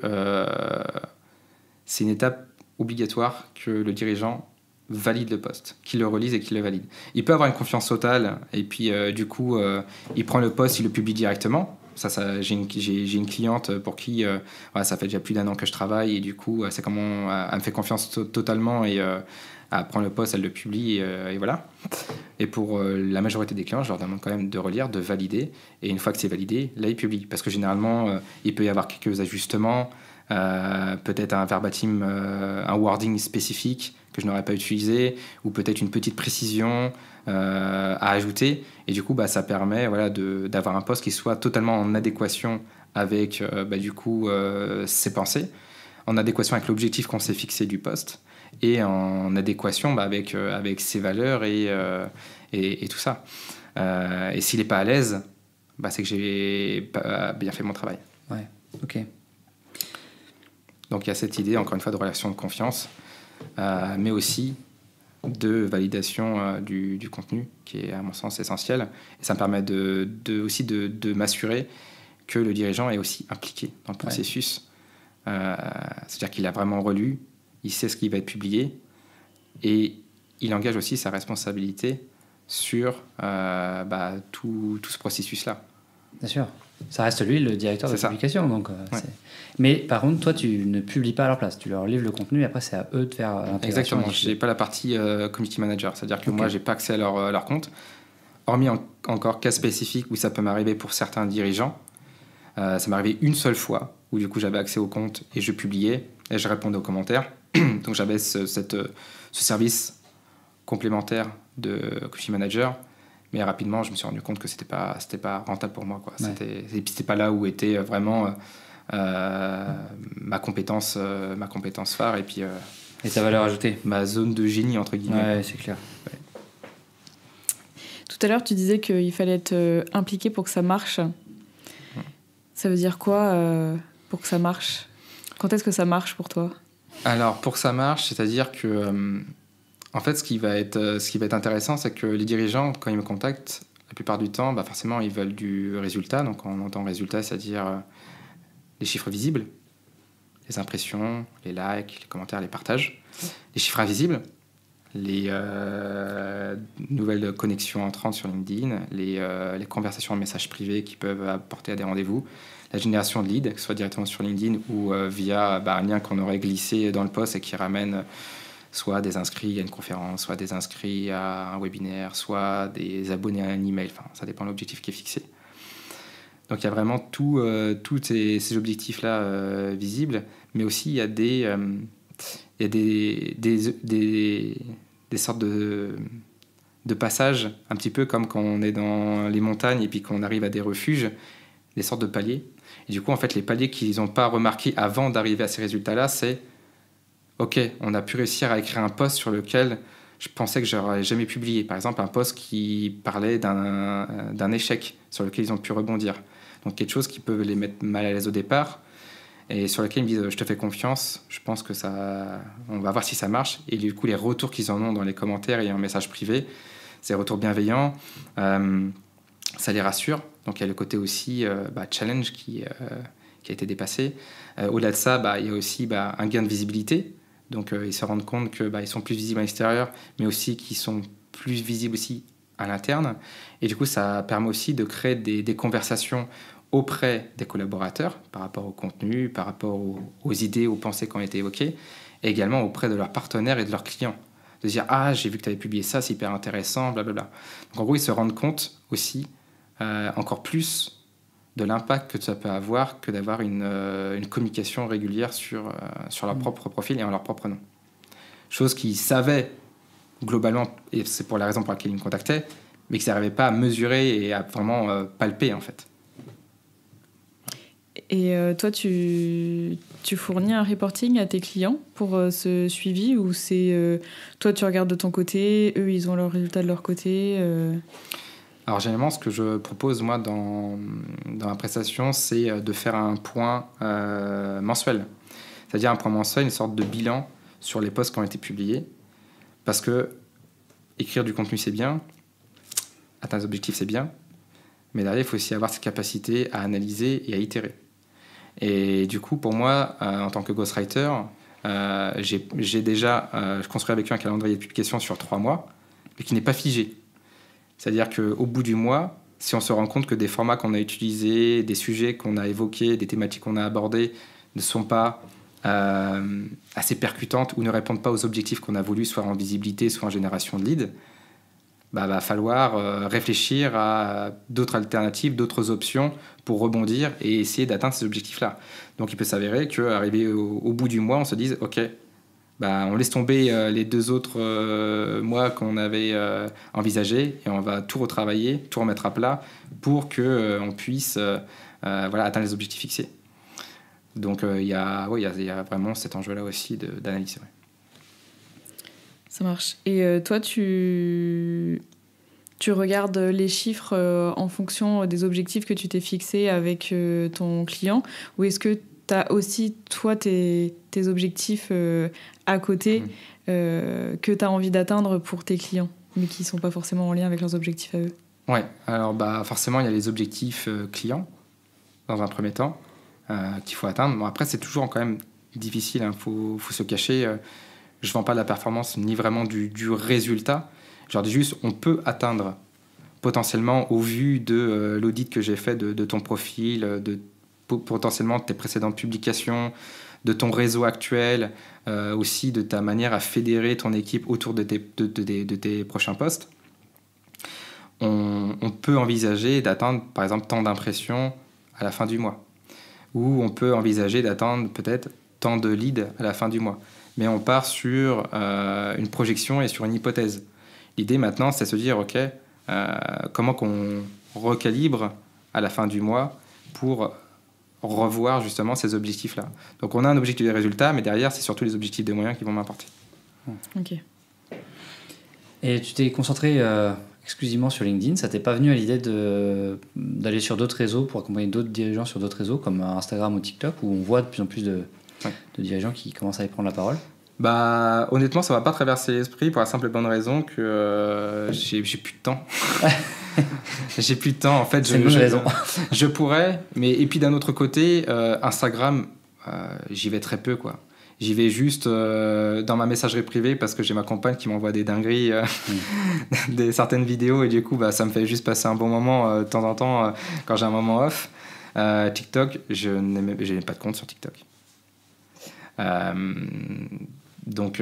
c'est une étape obligatoire que le dirigeant valide le post, qu'il le relise et qu'il le valide. Il peut avoir une confiance totale et puis du coup, il prend le post, il le publie directement. J'ai une cliente pour qui ça fait déjà plus d'1 an que je travaille et du coup, c'est comment elle me fait confiance totalement et elle prend le post, elle le publie et voilà. Et pour la majorité des clients, je leur demande quand même de relire, de valider. Et une fois que c'est validé, là, ils publient. Parce que généralement, il peut y avoir quelques ajustements, peut-être un verbatim, un wording spécifique que je n'aurais pas utilisé, ou peut-être une petite précision à ajouter. Et du coup, ça permet d'avoir un post qui soit totalement en adéquation avec ses pensées, en adéquation avec l'objectif qu'on s'est fixé du post, et en adéquation avec ses valeurs et tout ça. Et s'il n'est pas à l'aise, c'est que j'ai pas bien fait mon travail. Ouais, ok. Donc il y a cette idée, encore une fois, de relation de confiance, mais aussi de validation du contenu, qui est à mon sens essentiel. Et ça me permet aussi de m'assurer que le dirigeant est aussi impliqué dans le processus. C'est-à-dire qu'il a vraiment relu, il sait ce qui va être publié, et il engage aussi sa responsabilité sur tout ce processus-là. Bien sûr. Ça reste lui le directeur de publication. Donc, mais par contre, toi, tu ne publies pas à leur place. Tu leur livres le contenu et après, c'est à eux de faire l'intégration. Exactement. Je n'ai pas la partie community manager. C'est-à-dire que moi, je n'ai pas accès à leur compte. Hormis encore cas spécifiques où ça peut m'arriver pour certains dirigeants. Ça m'est arrivé une seule fois où du coup, j'avais accès au compte et je publiais et je répondais aux commentaires. Donc, j'avais ce service complémentaire de community manager. Mais rapidement, je me suis rendu compte que c'était pas rentable pour moi, quoi. C'était pas là où était vraiment ma compétence phare et puis et ta valeur ajoutée, ma zone de génie entre guillemets. Ouais, c'est clair. Ouais. Tout à l'heure, tu disais qu'il fallait être impliqué pour que ça marche. Ça veut dire quoi pour que ça marche? Quand est-ce que ça marche pour toi? Alors, pour que ça marche, c'est-à-dire que En fait, ce qui va être intéressant, c'est que les dirigeants, quand ils me contactent, la plupart du temps, forcément, ils veulent du résultat. Donc, on entend résultat, c'est-à-dire les chiffres visibles, les impressions, les likes, les commentaires, les partages. Les chiffres invisibles, les nouvelles connexions entrantes sur LinkedIn, les conversations en message privé qui peuvent apporter à des rendez-vous, la génération de leads, que ce soit directement sur LinkedIn ou via un lien qu'on aurait glissé dans le post et qui ramène soit des inscrits à une conférence, soit des inscrits à un webinaire, soit des abonnés à un email. Enfin, ça dépend de l'objectif qui est fixé. Donc il y a vraiment tous ces objectifs-là visibles, mais aussi il y a des sortes de passages, un petit peu comme quand on est dans les montagnes et puis qu'on arrive à des refuges, des sortes de paliers. Et du coup, en fait, les paliers qu'ils n'ont pas remarqués avant d'arriver à ces résultats-là, c'est « Ok, on a pu réussir à écrire un post sur lequel je pensais que je n'aurais jamais publié. » Par exemple, un post qui parlait d'un échec sur lequel ils ont pu rebondir. Donc quelque chose qui peut les mettre mal à l'aise au départ et sur lequel ils me disent « Je te fais confiance, je pense que on va voir si ça marche. » Et du coup, les retours qu'ils en ont dans les commentaires et en message privé, c'est des retours bienveillants. Ça les rassure. Donc il y a le côté aussi challenge qui a été dépassé. Au-delà de ça, il y a aussi un gain de visibilité. Donc ils se rendent compte qu'ils sont plus visibles à l'extérieur, mais aussi qu'ils sont plus visibles aussi à l'interne. Et du coup, ça permet aussi de créer des conversations auprès des collaborateurs par rapport au contenu, par rapport aux idées, aux pensées qui ont été évoquées, et également auprès de leurs partenaires et de leurs clients. De dire « Ah, j'ai vu que tu avais publié ça, c'est hyper intéressant, blablabla. » Donc en gros, ils se rendent compte aussi encore plus de l'impact que ça peut avoir que d'avoir une communication régulière sur leur propre profil et en leur propre nom. Chose qu'ils savaient globalement, et c'est pour la raison pour laquelle ils me contactaient, mais qu'ils n'arrivaient pas à mesurer et à vraiment palper en fait. Et toi, tu fournis un reporting à tes clients pour ce suivi, ou c'est toi tu regardes de ton côté, eux ils ont leurs résultats de leur côté Alors généralement, ce que je propose moi dans ma prestation, c'est de faire un point mensuel. C'est-à-dire un point mensuel, une sorte de bilan sur les posts qui ont été publiés. Parce que écrire du contenu, c'est bien, atteindre des objectifs, c'est bien, mais derrière, il faut aussi avoir cette capacité à analyser et à itérer. Et du coup, pour moi, en tant que ghostwriter, j'ai déjà construit avec eux un calendrier de publication sur 3 mois, mais qui n'est pas figé. C'est-à-dire qu'au bout du mois, si on se rend compte que des formats qu'on a utilisés, des sujets qu'on a évoqués, des thématiques qu'on a abordées ne sont pas assez percutantes ou ne répondent pas aux objectifs qu'on a voulu, soit en visibilité, soit en génération de leads, va falloir réfléchir à d'autres alternatives, d'autres options pour rebondir et essayer d'atteindre ces objectifs-là. Donc il peut s'avérer qu'arrivé au bout du mois, on se dise « Ok, on laisse tomber les 2 autres mois qu'on avait envisagés et on va tout retravailler, tout remettre à plat pour qu'on puisse atteindre les objectifs fixés. » Donc il y a vraiment cet enjeu-là aussi d'analyse. Ouais. Ça marche. Et toi, tu regardes les chiffres en fonction des objectifs que tu t'es fixés avec ton client, ou est-ce que tu as aussi, toi, tes objectifs à côté que tu as envie d'atteindre pour tes clients, mais qui ne sont pas forcément en lien avec leurs objectifs à eux? Ouais, alors forcément, il y a les objectifs clients, dans un premier temps, qu'il faut atteindre. Bon, après, c'est toujours quand même difficile, hein, faut se cacher. Je ne vends pas de la performance, ni vraiment du résultat. Je dis juste, on peut atteindre potentiellement, au vu de l'audit que j'ai fait de ton profil, potentiellement de tes précédentes publications, de ton réseau actuel, aussi de ta manière à fédérer ton équipe autour de tes prochains postes. On peut envisager d'atteindre, par exemple, tant d'impressions à la fin du mois. Ou on peut envisager d'atteindre peut-être tant de leads à la fin du mois. Mais on part sur une projection et sur une hypothèse. L'idée maintenant, c'est de se dire, OK, comment qu'on recalibre à la fin du mois pour revoir justement ces objectifs-là. Donc on a un objectif de résultat, mais derrière, c'est surtout les objectifs de moyens qui vont m'importer. Ok. Et tu t'es concentré exclusivement sur LinkedIn. Ça t'est pas venu à l'idée d'aller sur d'autres réseaux pour accompagner d'autres dirigeants sur d'autres réseaux, comme Instagram ou TikTok, où on voit de plus en plus de dirigeants qui commencent à y prendre la parole? Bah, honnêtement, ça va pas traverser l'esprit pour la simple et bonne raison que j'ai plus de temps. J'ai plus de temps, en fait. C'est une bonne raison. Je pourrais, mais et puis d'un autre côté, Instagram, j'y vais très peu, quoi. J'y vais juste dans ma messagerie privée parce que j'ai ma compagne qui m'envoie des dingueries, certaines vidéos, et du coup, bah, ça me fait juste passer un bon moment de temps en temps quand j'ai un moment off. TikTok, je n'ai pas de compte sur TikTok. Donc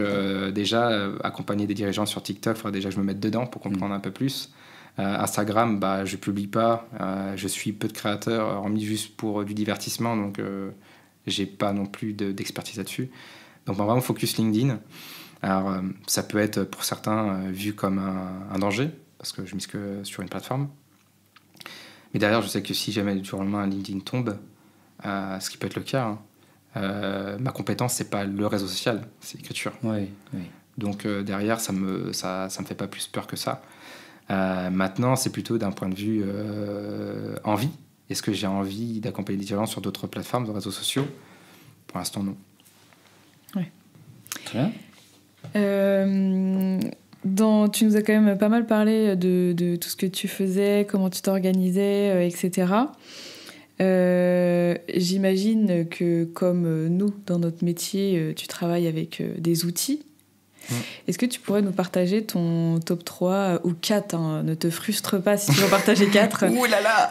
déjà, accompagner des dirigeants sur TikTok, il faudrait déjà que je me mette dedans pour comprendre un peu plus. Instagram, bah, je publie pas, je suis peu de créateurs, hormis juste pour du divertissement, donc j'ai pas non plus d'expertise là-dessus. Donc vraiment focus LinkedIn. Alors ça peut être pour certains vu comme un danger, parce que je mise que sur une plateforme. Mais derrière, je sais que si jamais du jour au lendemain un LinkedIn tombe, ce qui peut être le cas, hein, ma compétence, c'est pas le réseau social, c'est l'écriture. Oui, oui. Donc derrière, ça me fait pas plus peur que ça. Maintenant, c'est plutôt d'un point de vue envie. Est-ce que j'ai envie d'accompagner des gens sur d'autres plateformes, de réseaux sociaux ? Pour l'instant, non. Oui. Très bien. Tu nous as quand même pas mal parlé de tout ce que tu faisais, comment tu t'organisais, etc. J'imagine que comme nous, dans notre métier, tu travailles avec des outils. Est-ce que tu pourrais nous partager ton top 3 ou 4, hein, ne te frustre pas si tu veux en partager 4 Ouh là là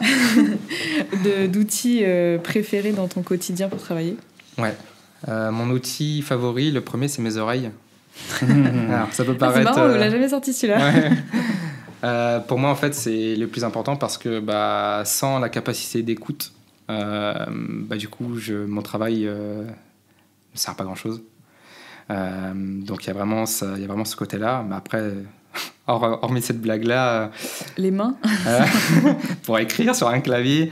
d'outils préférés dans ton quotidien pour travailler? Ouais. Mon outil favori, le premier, c'est mes oreilles. Alors, ça peut paraître... c'est marrant, on l'a jamais sorti celui-là. Ouais. Pour moi, en fait, c'est le plus important parce que sans la capacité d'écoute, du coup, mon travail ne sert à pas grand-chose. Donc il y a vraiment ce côté-là, mais après hormis cette blague-là, les mains pour écrire sur un clavier,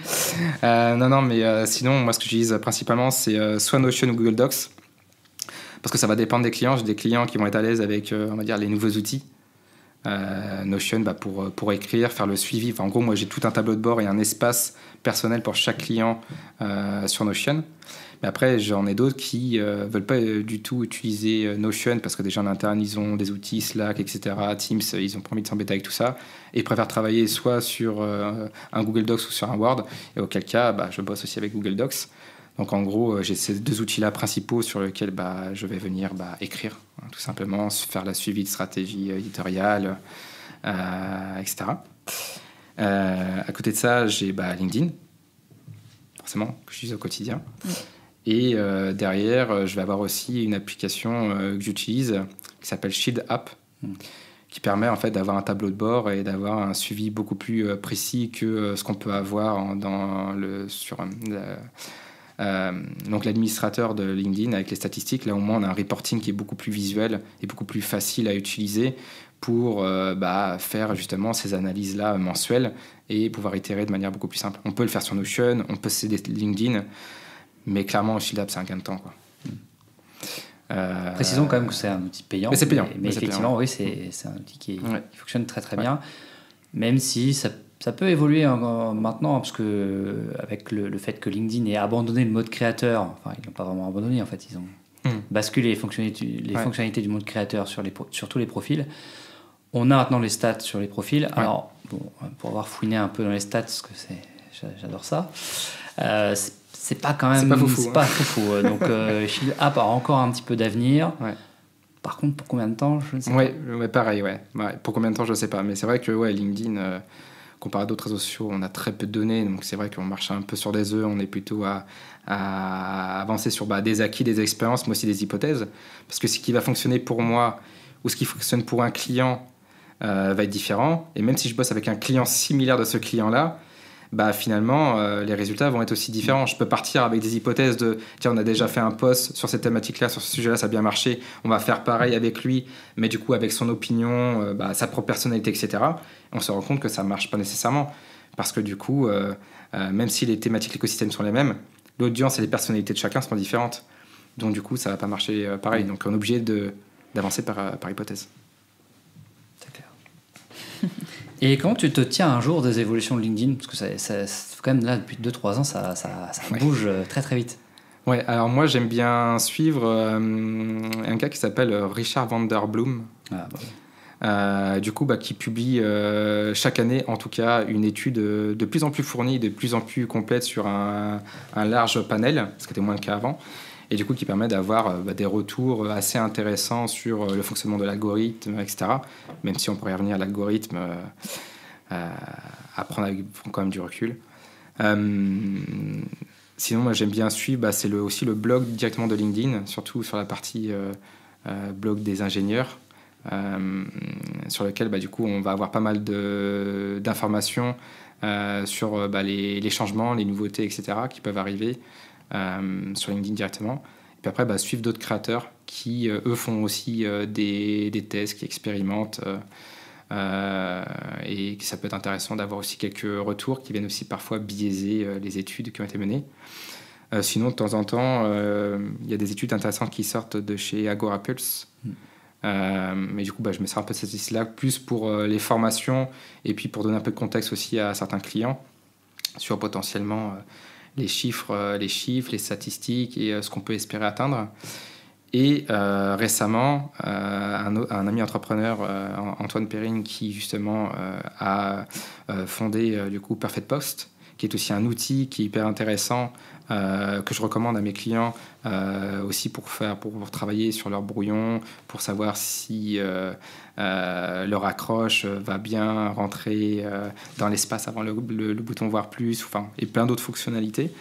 non, mais sinon moi ce que j'utilise principalement c'est soit Notion ou Google Docs, parce que ça va dépendre des clients. J'ai des clients qui vont être à l'aise avec on va dire les nouveaux outils. Notion pour écrire, faire le suivi. Enfin, en gros, moi j'ai tout un tableau de bord et un espace personnel pour chaque client sur Notion. Mais après, j'en ai d'autres qui veulent pas du tout utiliser Notion parce que déjà en interne, ils ont des outils Slack, etc. Teams, ils ont pas envie de s'embêter avec tout ça. Et ils préfèrent travailler soit sur un Google Docs ou sur un Word. Et auquel cas, je bosse aussi avec Google Docs. Donc en gros, j'ai ces deux outils-là principaux sur lesquels je vais venir écrire, hein, tout simplement, faire la suivi de stratégie éditoriale, etc. À côté de ça, j'ai LinkedIn, forcément, que j'utilise au quotidien. Et derrière, je vais avoir aussi une application que j'utilise qui s'appelle Shield App, qui permet en fait d'avoir un tableau de bord et d'avoir un suivi beaucoup plus précis que ce qu'on peut avoir donc l'administrateur de LinkedIn avec les statistiques. Là au moins on a un reporting qui est beaucoup plus visuel et beaucoup plus facile à utiliser pour faire justement ces analyses là mensuelles et pouvoir itérer de manière beaucoup plus simple. On peut le faire sur Notion, on peut s'aider de LinkedIn, mais clairement Shield App c'est un gain de temps, quoi. Précisons quand même que c'est un outil payant. Mais c'est payant. Mais effectivement, oui, c'est un outil qui fonctionne très très bien, même si ça peut évoluer maintenant, parce que avec le fait que LinkedIn ait abandonné le mode créateur, enfin ils l'ont pas vraiment abandonné en fait, ils ont basculé les fonctionnalités du mode créateur sur tous les profils. On a maintenant les stats sur les profils. Alors pour avoir fouiné un peu dans les stats, parce que j'adore ça, c'est pas quand même c'est pas foufou. Donc Shield App a encore un petit peu d'avenir. Par contre, pour combien de temps, je ne sais pas. Ouais, pareil, pour combien de temps, je ne sais pas. Mais c'est vrai que LinkedIn, comparé à d'autres réseaux sociaux, on a très peu de données. Donc c'est vrai qu'on marche un peu sur des œufs. On est plutôt à avancer sur des acquis, des expériences, mais aussi des hypothèses. Parce que ce qui va fonctionner pour moi ou ce qui fonctionne pour un client va être différent. Et même si je bosse avec un client similaire de ce client-là, finalement, les résultats vont être aussi différents. Je peux partir avec des hypothèses de tiens, on a déjà fait un post sur cette thématique-là, sur ce sujet-là, ça a bien marché, on va faire pareil avec lui, mais du coup, avec son opinion, sa propre personnalité, etc. On se rend compte que ça ne marche pas nécessairement. Parce que du coup, même si les thématiques, l'écosystème sont les mêmes, l'audience et les personnalités de chacun sont différentes. Donc, du coup, ça ne va pas marcher pareil. Donc, on est obligé d'avancer par hypothèse. C'est clair. Et comment tu te tiens un jour des évolutions de LinkedIn ? Parce que ça quand même là, depuis 2-3 ans, ça bouge très très vite. Ouais, alors moi j'aime bien suivre un gars qui s'appelle Richard van der Bloem. Ah, bah. Du coup, qui publie chaque année, en tout cas, une étude de plus en plus fournie, de plus en plus complète sur un large panel, ce qui était moins le cas avant, et du coup qui permet d'avoir des retours assez intéressants sur le fonctionnement de l'algorithme, etc. Même si on pourrait revenir à l'algorithme, à prendre avec quand même du recul. Sinon, moi j'aime bien suivre, c'est aussi le blog directement de LinkedIn, surtout sur la partie blog des ingénieurs. Sur lequel du coup on va avoir pas mal d'informations sur les changements, les nouveautés, etc. qui peuvent arriver sur LinkedIn directement. Et puis après, suivre d'autres créateurs qui, eux, font aussi des tests, qui expérimentent. Et ça peut être intéressant d'avoir aussi quelques retours qui viennent aussi parfois biaiser les études qui ont été menées. Sinon, de temps en temps, il y a des études intéressantes qui sortent de chez Agora Pulse. Mais du coup, je me sers un peu de cette liste-là, plus pour les formations et puis pour donner un peu de contexte aussi à certains clients sur potentiellement les chiffres, les statistiques et ce qu'on peut espérer atteindre. Et récemment, un ami entrepreneur, Antoine Perrine, qui justement a fondé du coup Perfect Post, qui est aussi un outil qui est hyper intéressant, que je recommande à mes clients aussi pour travailler sur leur brouillon, pour savoir si leur accroche va bien rentrer dans l'espace avant le bouton voir plus, et plein d'autres fonctionnalités.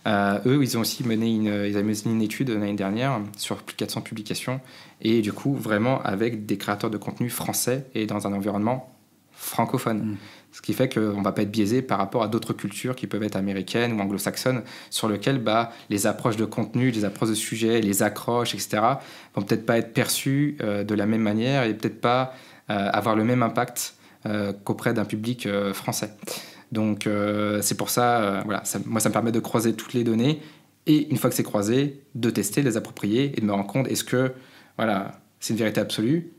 Eux, ils ont aussi mené une étude l'année dernière sur plus de 400 publications, et du coup vraiment avec des créateurs de contenu français et dans un environnement francophone. Ce qui fait qu'on ne va pas être biaisé par rapport à d'autres cultures qui peuvent être américaines ou anglo-saxonnes, sur lesquelles les approches de contenu, les approches de sujets, les accroches, etc., vont peut-être pas être perçues de la même manière et peut-être pas avoir le même impact qu'auprès d'un public français. Donc c'est pour ça, moi ça me permet de croiser toutes les données et une fois que c'est croisé, de tester, de les approprier et de me rendre compte, est-ce que c'est une vérité absolue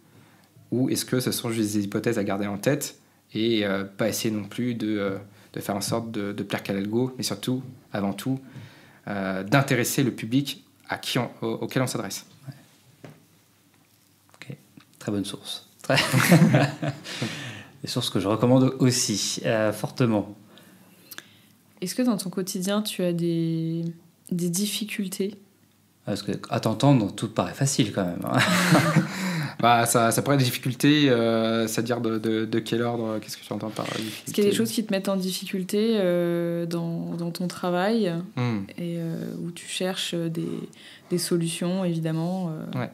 ou est-ce que ce sont juste des hypothèses à garder en tête et pas essayer non plus de faire en sorte de plaire qu'à l'algo, mais surtout, avant tout, d'intéresser le public auquel on s'adresse. Ouais. Ok, très bonne source. Des sources que je recommande aussi, fortement. Est-ce que dans ton quotidien, tu as des difficultés ? Parce qu'à t'entendre, tout paraît facile quand même. Ça pourrait être des difficultés, c'est-à-dire de quel ordre? Qu'est-ce que tu entends par difficulté? Est-ce qu'il y a des choses qui te mettent en difficulté dans ton travail et où tu cherches des solutions, évidemment Ouais.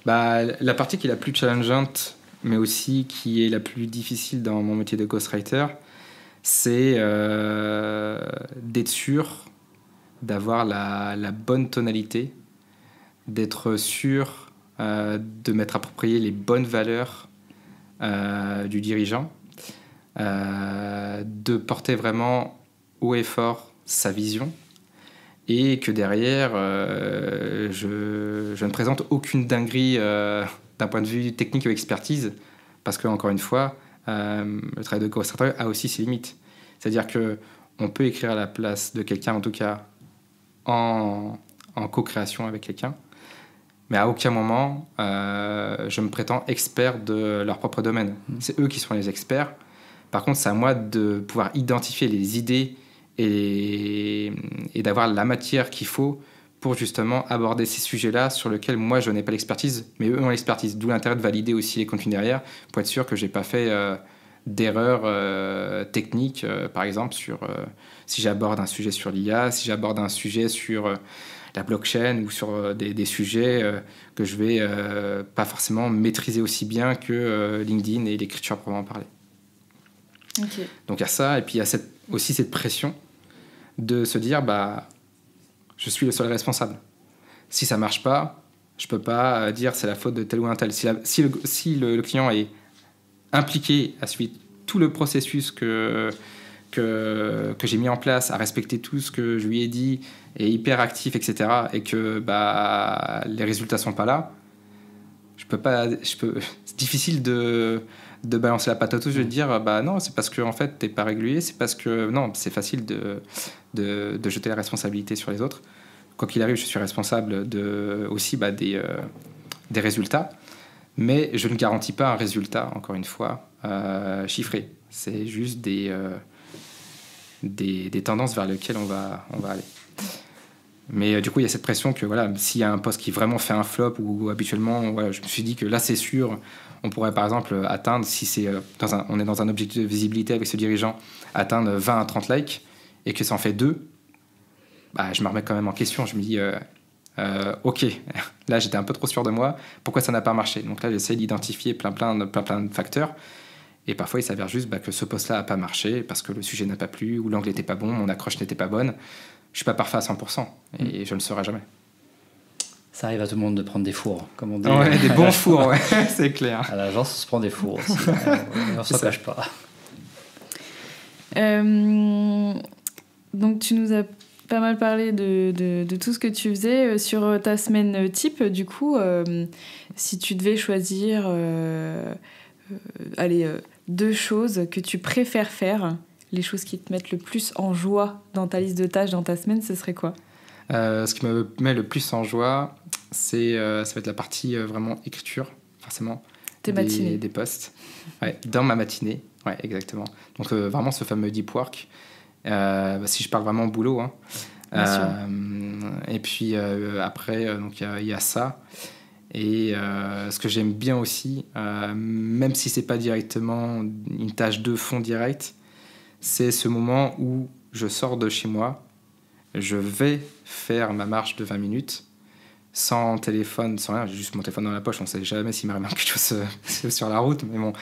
La partie qui est la plus challengeante, mais aussi qui est la plus difficile dans mon métier de ghostwriter, c'est d'être sûr d'avoir la bonne tonalité, d'être sûr de m'être approprié les bonnes valeurs du dirigeant, de porter vraiment haut et fort sa vision, et que derrière, je ne présente aucune dinguerie d'un point de vue technique ou expertise, parce que, encore une fois, le travail de ghostwriter a aussi ses limites. C'est-à-dire qu'on peut écrire à la place de quelqu'un, en tout cas en co-création avec quelqu'un, mais à aucun moment je me prétends expert de leur propre domaine. C'est eux qui sont les experts. Par contre, c'est à moi de pouvoir identifier les idées et d'avoir la matière qu'il faut pour justement aborder ces sujets-là sur lesquels moi je n'ai pas l'expertise, mais eux ont l'expertise. D'où l'intérêt de valider aussi les contenus derrière pour être sûr que j'ai pas fait d'erreurs techniques, par exemple si j'aborde un sujet sur l'IA, si j'aborde un sujet sur la blockchain ou sur des sujets que je vais pas forcément maîtriser aussi bien que LinkedIn et l'écriture proprement parler. Okay. Donc il y a ça, et puis il y a aussi cette pression de se dire je suis le seul responsable. Si ça marche pas, je peux pas dire c'est la faute de tel ou un tel. Si le client est impliqué à suivre tout le processus que j'ai mis en place, à respecter tout ce que je lui ai dit, est hyper actif, etc., et que les résultats sont pas là, c'est difficile de balancer la patate. Je vais dire non, c'est parce que en fait t'es pas régulier, c'est parce que non, c'est facile de jeter la responsabilité sur les autres. quoi qu'il arrive, je suis responsable aussi des résultats, mais je ne garantis pas un résultat, encore une fois, chiffré. C'est juste des tendances vers lesquelles on va aller. Mais du coup, il y a cette pression que voilà, s'il y a un poste qui vraiment fait un flop, ou habituellement, voilà, je me suis dit que là, c'est sûr, on pourrait par exemple atteindre, si c'est on est dans un objectif de visibilité avec ce dirigeant, atteindre 20 à 30 likes, et que ça en fait 2, bah, je me remets quand même en question. Je me dis, ok, là j'étais un peu trop sûr de moi, pourquoi ça n'a pas marché? Donc là, j'essaie d'identifier plein de facteurs. Et parfois, il s'avère juste que ce poste-là n'a pas marché parce que le sujet n'a pas plu, ou l'angle n'était pas bon, mon accroche n'était pas bonne. Je ne suis pas parfait à 100%, et je ne le serai jamais. Ça arrive à tout le monde de prendre des fours, comme on dit. Ouais, des bons fours, ouais, c'est clair. À l'agence, on se prend des fours aussi. On ne s'en cache pas. Donc, tu nous as pas mal parlé de tout ce que tu faisais sur ta semaine type. Du coup, si tu devais choisir 2 choses que tu préfères faire, les choses qui te mettent le plus en joie dans ta liste de tâches dans ta semaine, ce serait quoi? Ce qui me met le plus en joie, ça va être la partie vraiment écriture, forcément. Des posts. Ouais, dans ma matinée, ouais, exactement. Donc vraiment ce fameux deep work. Si je parle vraiment boulot, hein. Et puis après, il y a ça. Et ce que j'aime bien aussi, même si c'est pas directement une tâche de fond direct, c'est ce moment où je sors de chez moi, je vais faire ma marche de 20 minutes, sans téléphone, sans rien, j'ai juste mon téléphone dans la poche, on ne sait jamais s'il m'arrive quelque chose sur la route, mais bon.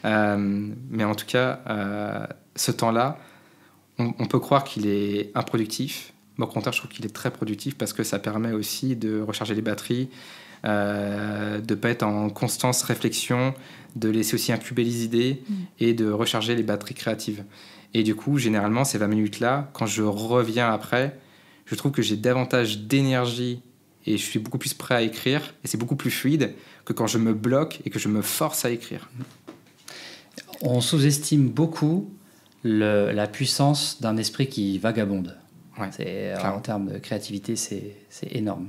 Mais en tout cas, ce temps-là, on peut croire qu'il est improductif, mais au contraire, je trouve qu'il est très productif parce que ça permet aussi de recharger les batteries, de ne pas être en constante réflexion, de laisser aussi incuber les idées et de recharger les batteries créatives. Et du coup, généralement, ces 20 minutes-là, quand je reviens après, je trouve que j'ai davantage d'énergie et je suis beaucoup plus prêt à écrire et c'est beaucoup plus fluide que quand je me bloque et que je me force à écrire. On sous-estime beaucoup la puissance d'un esprit qui vagabonde. Ouais, en termes de créativité, c'est énorme.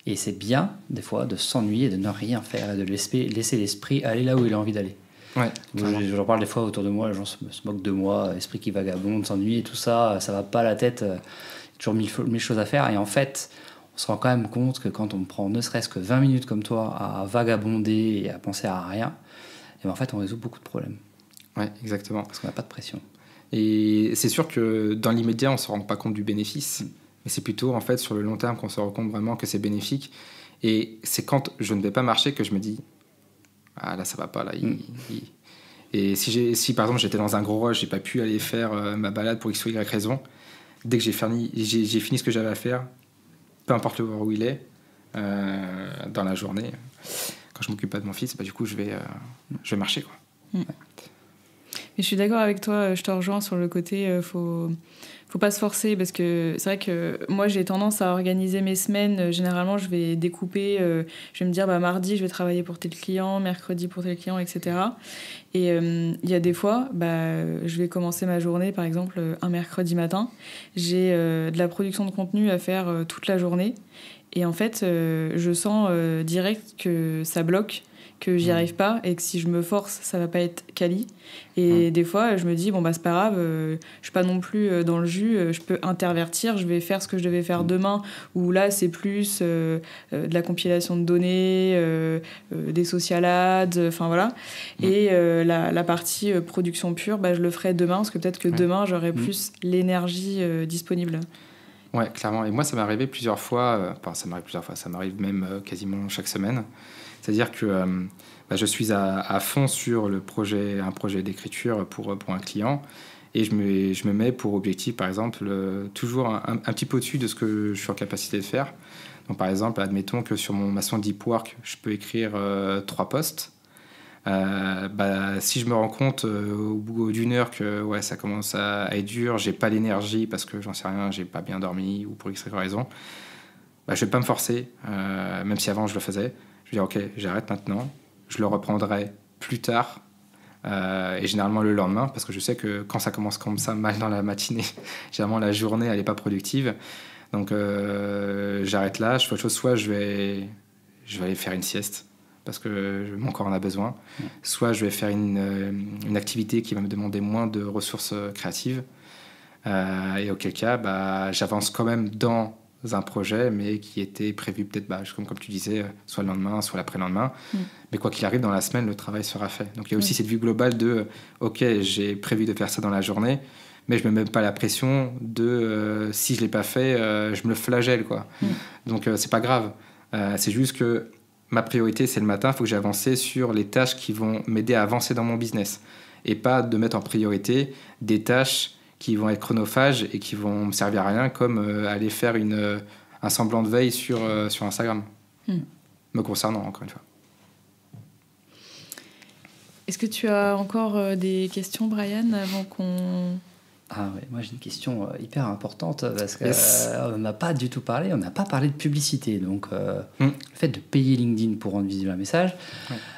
Et c'est bien, des fois, de s'ennuyer, de ne rien faire et de laisser l'esprit aller là où il a envie d'aller. Ouais, j'en parle des fois autour de moi, les gens se moquent de moi, esprit qui vagabonde, s'ennuie et tout ça, ça va pas à la tête, il y a toujours mille choses à faire. Et en fait, on se rend quand même compte que quand on prend ne serait-ce que 20 minutes comme toi à vagabonder et à penser à rien, et ben en fait, on résout beaucoup de problèmes. Ouais, exactement. Parce qu'on n'a pas de pression. Et c'est sûr que dans l'immédiat, on ne se rend pas compte du bénéfice, mais c'est plutôt en fait sur le long terme qu'on se rend compte vraiment que c'est bénéfique. Et c'est quand je ne vais pas marcher que je me dis ah là ça va pas là. Et si par exemple j'étais dans un gros rush, j'ai pas pu aller faire ma balade pour x ou y raison, dès que j'ai fini ce que j'avais à faire, peu importe le où il est dans la journée, quand je m'occupe pas de mon fils, du coup je vais marcher quoi. Ouais. Mais je suis d'accord avec toi, je te rejoins sur le côté faut pas se forcer parce que c'est vrai que moi j'ai tendance à organiser mes semaines, généralement je vais découper, je vais me dire mardi je vais travailler pour tel client, mercredi pour tel client, etc. Et il y a des fois, je vais commencer ma journée par exemple un mercredi matin, j'ai de la production de contenu à faire toute la journée et en fait je sens direct que ça bloque, que j'y arrive pas et que si je me force ça va pas être quali et des fois je me dis c'est pas grave, je suis pas non plus dans le jus, je peux intervertir, je vais faire ce que je devais faire demain où là c'est plus de la compilation de données, des social ads, enfin voilà et la partie production pure je le ferai demain parce que peut-être que demain j'aurai plus l'énergie disponible. Ouais, clairement. Et moi ça m'est arrivé plusieurs fois, ça m'arrive même quasiment chaque semaine. C'est-à-dire que je suis à fond sur un projet d'écriture pour un client et je me mets pour objectif, par exemple, toujours un petit peu au-dessus de ce que je suis en capacité de faire. Donc, par exemple, admettons que sur ma sonde Deep Work, je peux écrire 3 posts. Si je me rends compte au bout d'une heure que ça commence à être dur, j'ai pas l'énergie parce que j'en sais rien, j'ai pas bien dormi ou pour X raison, je vais pas me forcer, même si avant je le faisais. Je vais dire ok, j'arrête maintenant, je le reprendrai plus tard et généralement le lendemain parce que je sais que quand ça commence comme ça mal dans la matinée, généralement la journée elle est pas productive. Donc j'arrête là, je fais autre chose, soit je vais aller faire une sieste parce que mon corps en a besoin, soit je vais faire une activité qui va me demander moins de ressources créatives, et auquel cas j'avance quand même dans un projet, mais qui était prévu peut-être, comme tu disais, soit le lendemain, soit l'après-lendemain. Mais quoi qu'il arrive, dans la semaine, le travail sera fait. Donc il y a aussi cette vue globale de ok, j'ai prévu de faire ça dans la journée, mais je me mets pas la pression de si je l'ai pas fait, je me le flagelle, quoi. Donc c'est pas grave. C'est juste que ma priorité, c'est le matin. Il faut que j'ai avancé sur les tâches qui vont m'aider à avancer dans mon business, et pas de mettre en priorité des tâches qui vont être chronophages et qui vont me servir à rien, comme aller faire un semblant de veille sur Instagram. Me concernant, encore une fois. Est-ce que tu as encore des questions, Brian, avant qu'on... Ah ouais, moi j'ai une question hyper importante parce qu'on n'a pas du tout parlé, on n'a pas parlé de publicité. Donc le fait de payer LinkedIn pour rendre visible un message.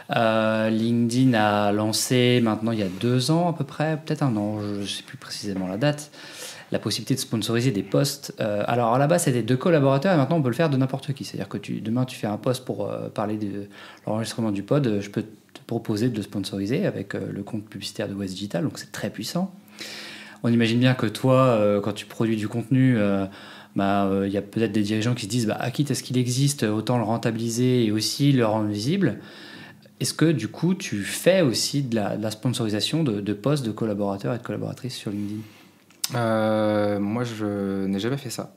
LinkedIn a lancé maintenant il y a 2 ans à peu près, peut-être 1 an, je ne sais plus précisément la date, la possibilité de sponsoriser des posts. Alors à la base c'était 2 collaborateurs et maintenant on peut le faire de n'importe qui. C'est-à-dire que demain tu fais un post pour parler de l'enregistrement du pod, je peux te proposer de le sponsoriser avec le compte publicitaire de West Digital, donc c'est très puissant. On imagine bien que toi, quand tu produis du contenu, y a peut-être des dirigeants qui se disent quitte à ce qu'il existe, autant le rentabiliser et aussi le rendre visible. Est-ce que du coup, tu fais aussi de la sponsorisation de posts de collaborateurs et de collaboratrices sur LinkedIn ? Moi, je n'ai jamais fait ça.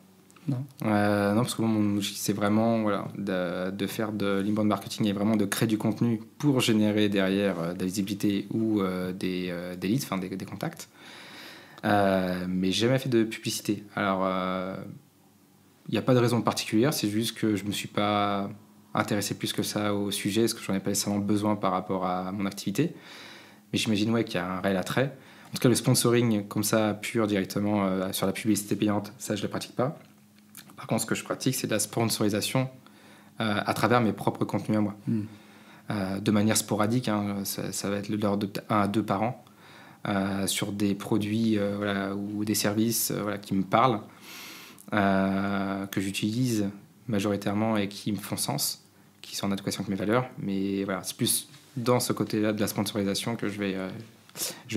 Non. Non, parce que mon objectif, c'est vraiment de faire de l'inbound marketing et vraiment de créer du contenu pour générer derrière de la visibilité ou des leads, enfin des contacts. Mais jamais fait de publicité. Alors, il n'y a pas de raison particulière, c'est juste que je ne me suis pas intéressé plus que ça au sujet, parce que je n'en ai pas nécessairement besoin par rapport à mon activité. Mais j'imagine qu'il y a un réel attrait. En tout cas, le sponsoring comme ça, pur directement sur la publicité payante, ça, je ne le pratique pas. Par contre, ce que je pratique, c'est de la sponsorisation à travers mes propres contenus à moi. De manière sporadique, ça va être de l'ordre de 1 à 2 par an. Sur des produits ou des services qui me parlent, que j'utilise majoritairement et qui me font sens, qui sont en adéquation avec mes valeurs. Mais voilà, c'est plus dans ce côté-là de la sponsorisation que je vais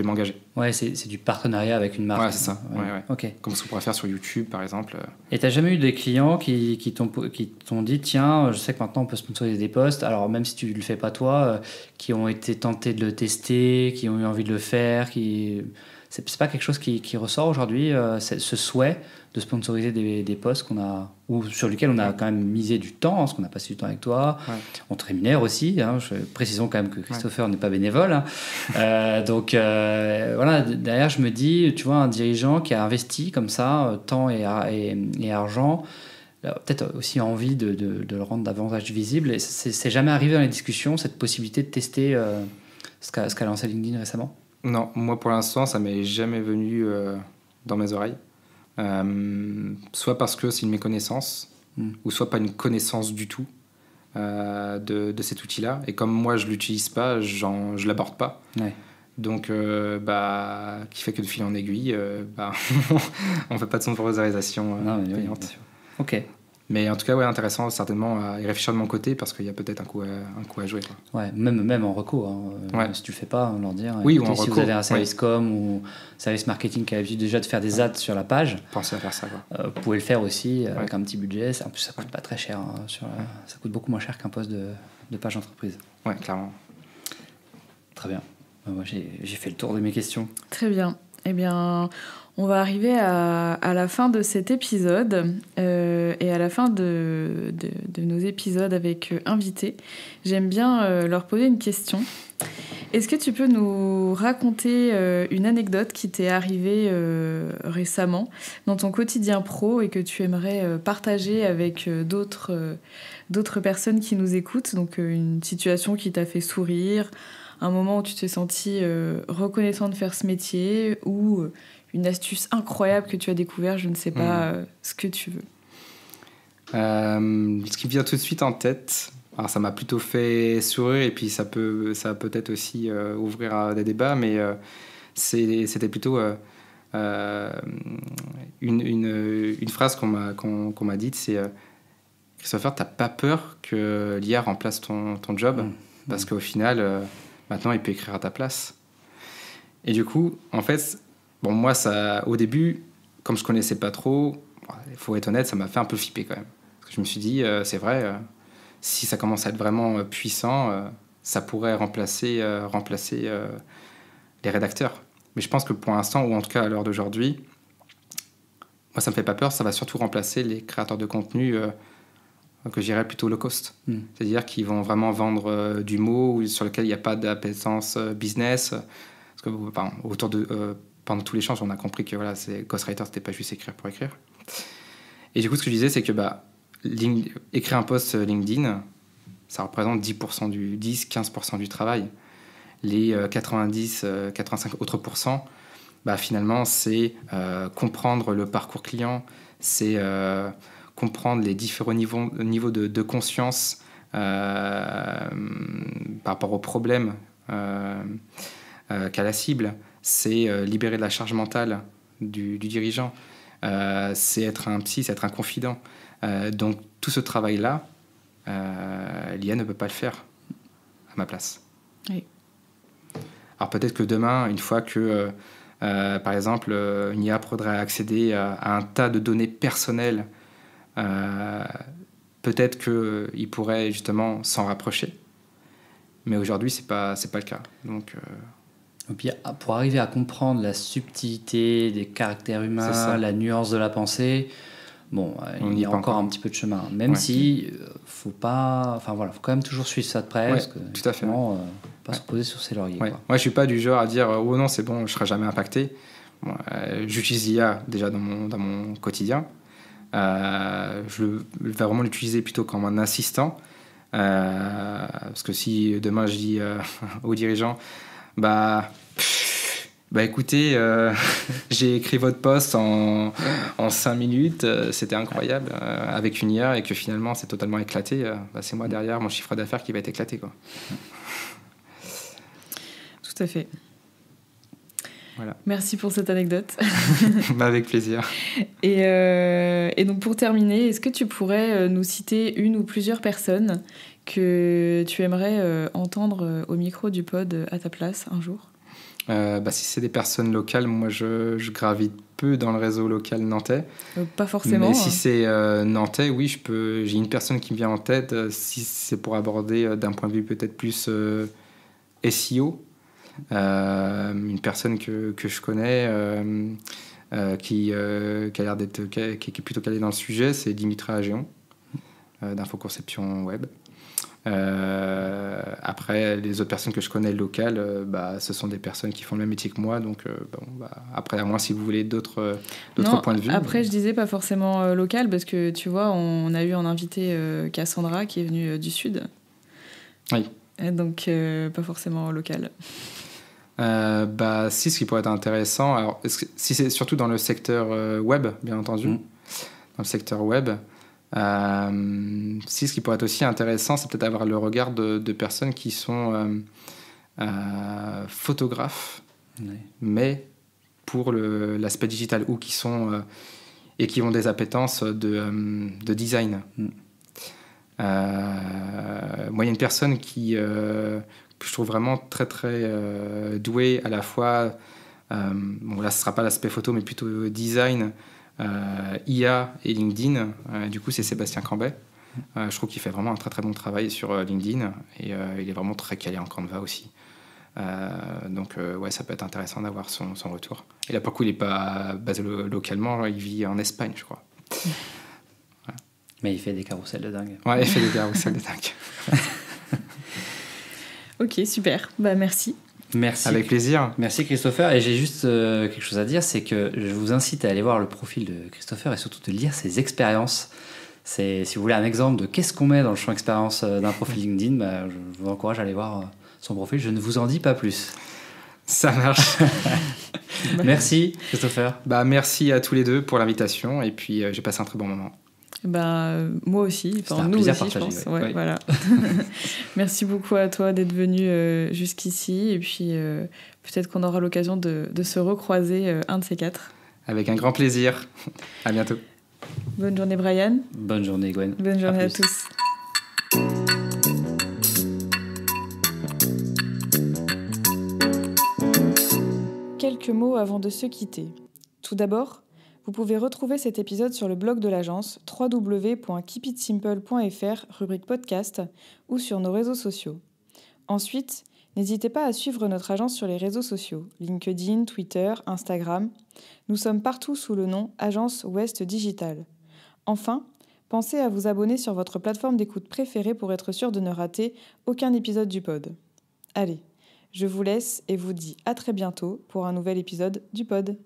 m'engager. Ouais, c'est du partenariat avec une marque. Ouais, c'est ça. Ouais. Okay. Comme ce qu'on pourrait faire sur YouTube, par exemple. Et tu n'as jamais eu des clients qui t'ont dit tiens, je sais que maintenant on peut sponsoriser des posts, alors même si tu ne le fais pas toi, qui ont été tentés de le tester, qui ont eu envie de le faire, c'est pas quelque chose qui ressort aujourd'hui, ce souhait de sponsoriser des posts ou sur lesquels on a quand même misé du temps, parce qu'on a passé du temps avec toi. On te rémunère aussi, précisons quand même que Christopher n'est pas bénévole. Donc voilà, derrière je me dis, tu vois, un dirigeant qui a investi comme ça, temps et argent, peut-être aussi envie de le rendre davantage visible. Et c'est jamais arrivé dans les discussions, cette possibilité de tester ce qu'a lancé LinkedIn récemment? Non, moi pour l'instant, ça m'est jamais venu dans mes oreilles. Soit parce que c'est une méconnaissance, ou soit pas une connaissance du tout de cet outil-là. Et comme moi, je l'utilise pas, je l'aborde pas. Ouais. Donc, qui fait que de fil en aiguille, on fait pas de sponsorisation payante. Bien sûr. Ok. Mais en tout cas, intéressant certainement à y réfléchir de mon côté, parce qu'il y a peut-être un coup à jouer, quoi. Ouais, même en reco. Si tu le fais pas, leur dire. Oui, écoutez, ou en si reco, vous avez un service com ou service marketing qui a l'habitude déjà de faire des ads sur la page, pensez à faire ça, quoi. vous pouvez le faire aussi avec un petit budget. En plus, ça coûte pas très cher. Ça coûte beaucoup moins cher qu'un poste de page entreprise. Ouais, clairement. Très bien. Moi, j'ai fait le tour de mes questions. Très bien. Eh bien, on va arriver à la fin de cet épisode et à la fin de nos épisodes avec invités. J'aime bien leur poser une question. Est-ce que tu peux nous raconter une anecdote qui t'est arrivée récemment dans ton quotidien pro et que tu aimerais partager avec d'autres personnes qui nous écoutent? Donc une situation qui t'a fait sourire, un moment où tu t'es senti reconnaissant de faire ce métier ou une astuce incroyable que tu as découvert, je ne sais pas, ce que tu veux. Ce qui vient tout de suite en tête, alors ça m'a plutôt fait sourire et puis ça va peut-être aussi ouvrir à des débats, mais c'était plutôt une phrase qu'on m'a dite, c'est Christopher, t'as pas peur que l'IA remplace ton job, parce qu'au final, maintenant, il peut écrire à ta place. Et du coup, en fait, bon, moi, au début, comme je connaissais pas trop, il faut être honnête, ça m'a fait un peu flipper quand même. Parce que je me suis dit, c'est vrai, si ça commence à être vraiment puissant, ça pourrait remplacer les rédacteurs. Mais je pense que pour l'instant, ou en tout cas à l'heure d'aujourd'hui, moi, ça me fait pas peur, ça va surtout remplacer les créateurs de contenu que je dirais plutôt low cost. C'est-à-dire qu'ils vont vraiment vendre du mot sur lequel il n'y a pas d'appétence business. Parce que pendant tout l'échange, on a compris que voilà, ghostwriter, c'était pas juste écrire pour écrire. Et du coup, ce que je disais, c'est que écrire un post LinkedIn, ça représente 10-15% du travail. Les 85 autres pourcents, finalement, c'est comprendre le parcours client, c'est comprendre les différents niveaux de conscience par rapport aux problèmes qu'a la cible, c'est libérer de la charge mentale du dirigeant, c'est être un psy, c'est être un confident. Donc tout ce travail-là, l'IA ne peut pas le faire à ma place. Oui. Alors peut-être que demain, une fois que, par exemple, une IA pourrait accéder à un tas de données personnelles, peut-être qu'il pourrait justement s'en rapprocher. Mais aujourd'hui, c'est pas le cas. Donc, Et puis, pour arriver à comprendre la subtilité des caractères humains, la nuance de la pensée, bon, il y a encore un petit peu de chemin. Même si, faut pas... Enfin voilà, faut quand même toujours suivre ça de près. Parce que, tout à fait. Pas se poser sur ses lauriers. Moi, je suis pas du genre à dire « Oh non, c'est bon, je serai jamais impacté ». J'utilise l'IA déjà dans mon quotidien. Je vais vraiment l'utiliser plutôt comme un assistant. Parce que si demain je dis aux dirigeants écoutez, j'ai écrit votre post en 5 minutes, c'était incroyable, avec une IA, et que finalement c'est totalement éclaté, c'est moi derrière, mon chiffre d'affaires qui va être éclaté, quoi. Tout à fait. Voilà. Merci pour cette anecdote. Avec plaisir. Et donc pour terminer, est-ce que tu pourrais nous citer une ou plusieurs personnes que tu aimerais entendre au micro du pod à ta place un jour ? Si c'est des personnes locales, moi je gravite peu dans le réseau local nantais. Pas forcément. Mais si c'est nantais, oui, j'ai une personne qui me vient en tête, si c'est pour aborder d'un point de vue peut-être plus SEO. Une personne que je connais qui a l'air d'être qui est plutôt calée dans le sujet, c'est Dimitra Agéon d'Infoconception Web. Après, les autres personnes que je connais locales, ce sont des personnes qui font le même métier que moi, donc après, à moins si vous voulez d'autres points de vue. Après, je disais pas forcément local, parce que tu vois, on a eu en invité Cassandra qui est venue du Sud. Oui. Et donc pas forcément local. Si, ce qui pourrait être intéressant, alors, si c'est surtout dans le secteur web, bien entendu, dans le secteur web, si ce qui pourrait être aussi intéressant, c'est peut-être avoir le regard de personnes qui sont photographes, mais pour l'aspect digital, ou qui sont et qui ont des appétences de design. Moi, il y a une personne que je trouve vraiment très très douée, à la fois là ce sera pas l'aspect photo mais plutôt design, IA et LinkedIn. Du coup, c'est Sébastien Cambet. Je trouve qu'il fait vraiment un très très bon travail sur LinkedIn, et il est vraiment très calé en Canva aussi. Donc ça peut être intéressant d'avoir son retour. Et là pour le coup, il n'est pas basé localement, il vit en Espagne, je crois. Mais il fait des carousels de dingue. Ouais, il fait des carousels de dingue. Ok, super. Merci. Merci. Avec plaisir. Merci Christopher. Et j'ai juste quelque chose à dire, c'est que je vous incite à aller voir le profil de Christopher et surtout de lire ses expériences. Si vous voulez un exemple de qu'est-ce qu'on met dans le champ expérience d'un profil LinkedIn, je vous encourage à aller voir son profil. Je ne vous en dis pas plus. Ça marche. Merci Christopher. Merci à tous les deux pour l'invitation, et puis j'ai passé un très bon moment. Moi aussi, enfin, nous aussi, je pense. Ouais. Voilà. Merci beaucoup à toi d'être venu jusqu'ici. Et puis, peut-être qu'on aura l'occasion de se recroiser un de ces quatre. Avec un grand plaisir. À bientôt. Bonne journée, Brian. Bonne journée, Gwen. Bonne journée à tous. Quelques mots avant de se quitter. Tout d'abord, vous pouvez retrouver cet épisode sur le blog de l'agence www.keepitsimple.fr, rubrique podcast, ou sur nos réseaux sociaux. Ensuite, n'hésitez pas à suivre notre agence sur les réseaux sociaux, LinkedIn, Twitter, Instagram. Nous sommes partout sous le nom Agence Ouest Digital. Enfin, pensez à vous abonner sur votre plateforme d'écoute préférée pour être sûr de ne rater aucun épisode du pod. Allez, je vous laisse et vous dis à très bientôt pour un nouvel épisode du pod.